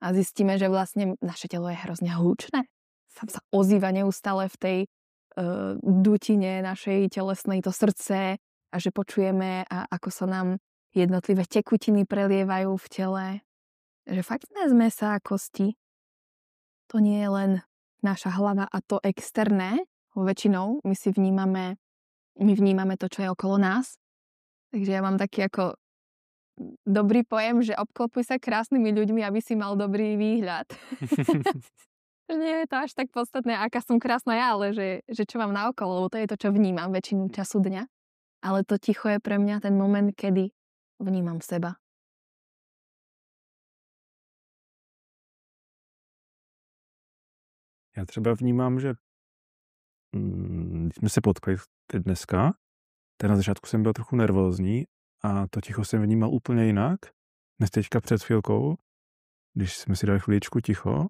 A zistíme, že vlastne naše telo je hrozne hlučné. Sa ozýva neustále v tej dutine našej telesnej, to srdce, a že počujeme, ako sa nám jednotlivé tekutiny prelievajú v tele. Že fakt sme sa a kosti. To nie je len naša hlava a to externé. Väčšinou my vnímame to, čo je okolo nás. Takže ja mám taký ako dobrý pojem, že obklopuj sa krásnymi ľuďmi, aby si mal dobrý výhľad. Nie je to až tak podstatné, aká som krásna ja, ale že čo mám naokolo, lebo to je to, čo vnímam väčšinu času dňa. Ale to ticho je pre mňa ten moment, kedy vnímam seba. Já třeba vnímám, že když jsme se potkali dneska, tak na začátku jsem byl trochu nervózní a to ticho jsem vnímal úplně jinak, než teďka před chvílkou, když jsme si dali chvíličku ticho.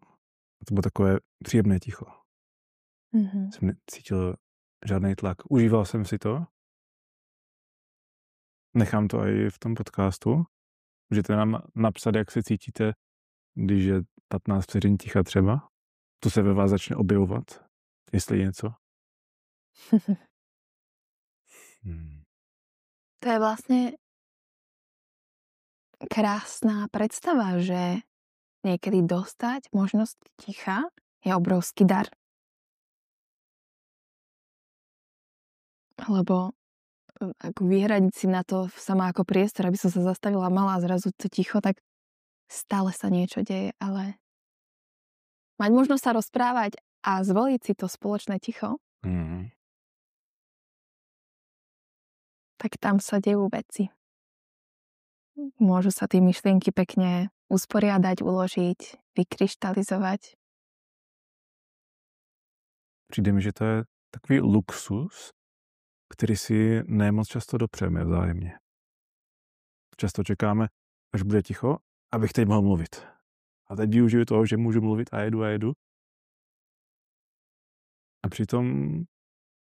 A to bylo takové příjemné ticho. Mm-hmm. Jsem necítil žádný tlak. Užíval jsem si to. Nechám to i v tom podcastu. Můžete nám napsat, jak se cítíte, když je 15 vteřin ticha třeba. To se ve vás začne objevovat, jestli něco. To je vlastne krásna predstava, že niekedy dostať možnosť ticha je obrovský dar. Lebo ako vyhradiť si na to sama ako priestor, aby som sa zastavila malá zrazu to ticho, tak stále sa niečo deje, ale mať možnosť sa rozprávať a zvoliť si to spoločné ticho, tak tam sa dejú veci. Môžu sa tie myšlienky pekne usporiadať, uložiť, vykryštalizovať. Přijde mi, že to je takový luxus, který si nemoc často dopřejeme vzájemně. Často čekáme, až bude ticho, abych teď mohl mluvit. A teď využiju toho, že můžu mluvit a jedu. A přitom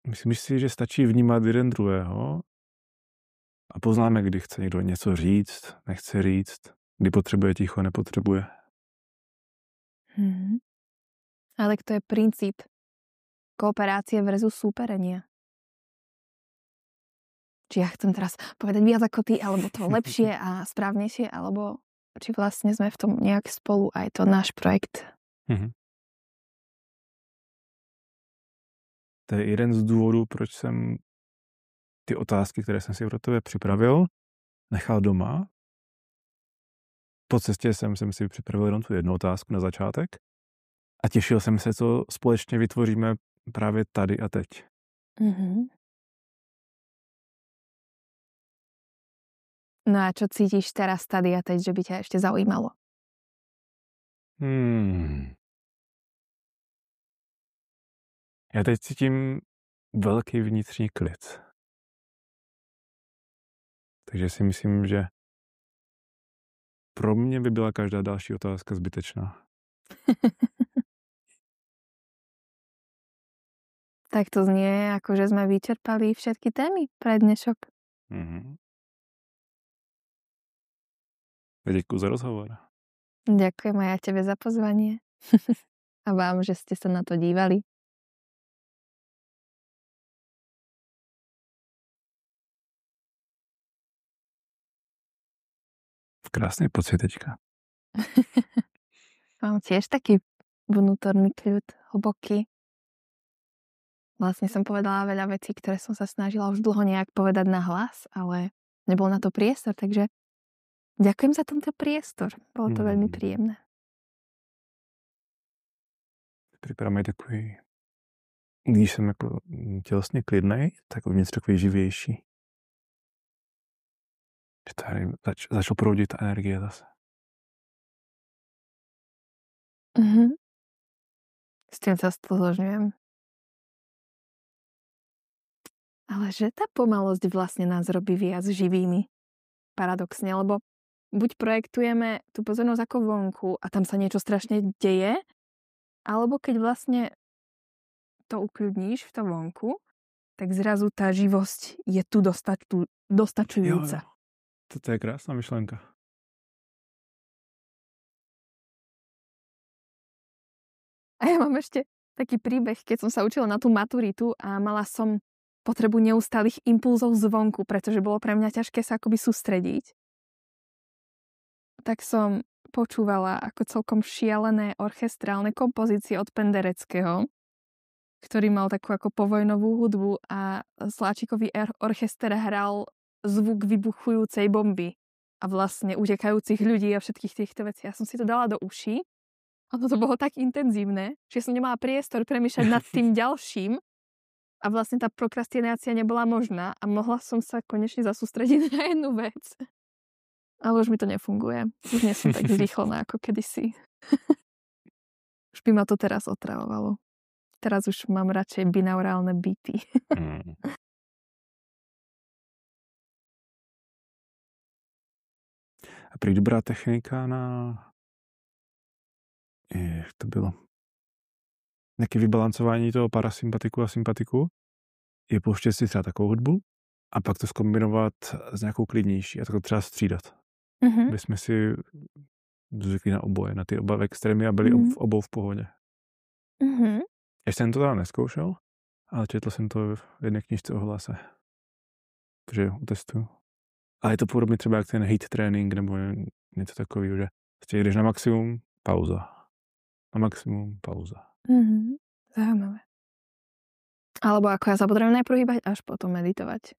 myslím si, že stačí vnímat jeden druhého a poznáme, kdy chce někdo něco říct, nechce říct, kdy potřebuje ticho, nepotřebuje. Ale to je princíp kooperácie versus súperenie. Či ja chcem teraz povedať viac ako ty, alebo to lepšie a správnejšie, alebo či vlastne sme v tom nejak spolu a je to náš projekt. To je jeden z důvodů, proč jsem ty otázky, které jsem si pro tebe připravil, nechal doma. Po cestě jsem si připravil jenom tu jednu otázku na začátek a těšil jsem se, co společně vytvoříme právě tady a teď. No a čo cítiš teraz tady a teď, že by ťa ešte zaujímalo? Já teď cítím velký vnitřní klid. Takže si myslím, že pro mě by byla každá další otázka zbytečná. Tak to znie, ako že sme vyčerpali všetky témy pre dnešok. Děkuji za rozhovor. Ďakujem aj ja tebe za pozvanie. A vám, že ste sa na to dívali. Krásny pocit teďka. Mám tiež taký vnútorný kľud, hlboký. Vlastne som povedala veľa vecí, ktoré som sa snažila už dlho nejak povedať na hlas, ale nebol na to priestor, takže ďakujem za tento priestor. Bolo to veľmi príjemné. Připadá mi takový, když jsem jako tělesně klidnej, tak uvnitř takový živější. Že tady začal proudit ta energie zase. S tým sa stotožňujem. Ale že tá pomalosť vlastne nás robí viac živými. Paradoxne, lebo buď projektujeme tú pozornosť ako vonku a tam sa niečo strašne deje, alebo keď vlastne to ukľudníš v tom vonku, tak zrazu tá živosť je tu dostačujúca. Jo. To je krásna myšlenka. A ja mám ešte taký príbeh, keď som sa učila na tú maturitu a mala som potrebu neustálých impulzov zvonku, pretože bolo pre mňa ťažké sa akoby sústrediť. Tak som počúvala ako celkom šialené orchestrálne kompozície od Pendereckého, ktorý mal takú ako povojnovú hudbu a Sláčikový orchester hral zvuk vybuchujúcej bomby a vlastne utekajúcich ľudí a všetkých týchto vecí. Ja som si to dala do uší. Ono to bolo tak intenzívne, že som nemala priestor premýšľať nad tým ďalším a vlastne tá prokrastinácia nebola možná a mohla som sa konečne zasústrediť na jednu vec. Ale už mi to nefunguje. Už nie som tak zrýchlená ako kedysi. Už by ma to teraz otravovalo. Teraz už mám radšej binaurálne beaty. A prý dobrá technika na... Jak to bylo? Nějaké vybalancování toho parasympatiku a sympatiku je pouštět si třeba takovou hudbu a pak to zkombinovat s nějakou klidnější a tak to třeba střídat. My jsme si zvykli na oboje, na ty oba extrémy a byli v obou v pohodě. Ještě jsem to teda neskoušel, ale četl jsem to v jedné knižce o hlase. Takže utestuju. Ale je to podobně třeba jak ten HIIT trénink nebo něco takového, že jdeš na maximum, pauza. Na maximum, pauza. Zaujímavé. Alebo ako ja sa potrebujem najprv hýbať, až potom meditovať.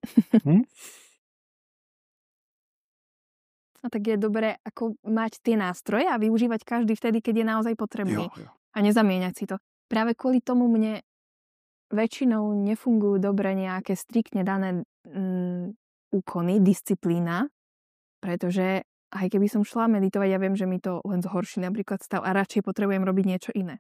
a tak je dobré ako mať tie nástroje a využívať každý vtedy, keď je naozaj potrebný. Jo. A nezamieňať si to. Práve kvôli tomu mne väčšinou nefungujú dobre nejaké striktne dané úkony, disciplína, pretože aj keby som šla meditovať, ja viem, že mi to len zhorší napríklad stav a radšej potrebujem robiť niečo iné.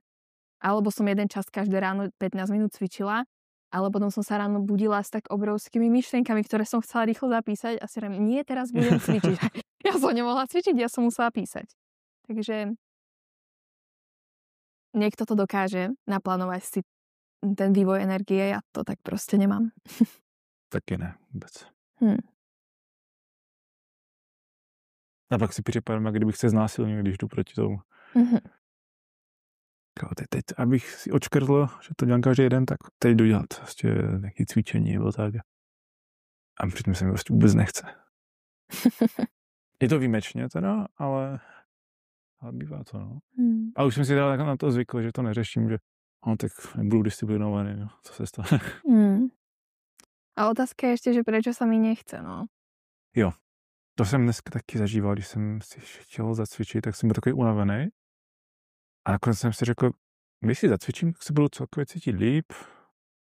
Alebo som jeden čas každé ráno 15 minút cvičila, ale potom som sa ráno budila s tak obrovskými myšlienkami, ktoré som chcela rýchlo zapísať a si hovorím, nie, teraz budem cvičiť. Ja som nemohla cvičiť, ja som musela písať. Takže niekto to dokáže naplánovať si ten vývoj energie, ja to tak proste nemám. Taky ne, vůbec. A pak si připadám, jak kdybych se znásilnil, když jdu proti tomu. Teď, abych si odškrtl, že to dělám každý den, tak teď jdu dělat prostě nějaké cvičení nebo tak. A přitom se mi prostě vůbec nechce. Je to výjimečně teda, ale bývá to, no. A už jsem si teda na to zvykl, že to neřeším, že tak nebudu disciplinovaný, no. Co se stane. A otázka je ještě, že prečo sa mi nechce, no. Jo, to jsem dneska taky zažíval, když jsem si chtěl zacvičit, tak jsem byl takový unavený. A nakonec jsem si řekl, když si zacvičím, tak se budu celkově cítit líp,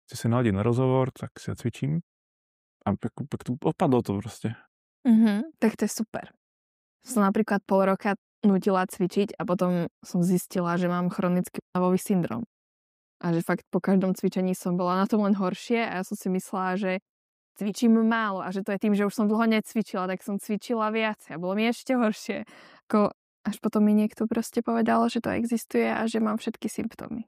chci se naladit na rozhovor, tak si zacvičím. A pak to opadlo to prostě. Tak to je super. Som napríklad pol roka nutila cvičiť a potom som zistila, že mám chronický únavový syndrom. A že fakt po každom cvičení som bola na tom len horšie a ja som si myslela, že cvičím málo a že to je tým, že už som dlho necvičila, tak som cvičila viac a bolo mi ešte horšie. Až potom mi niekto proste povedal, že to existuje a že mám všetky symptómy.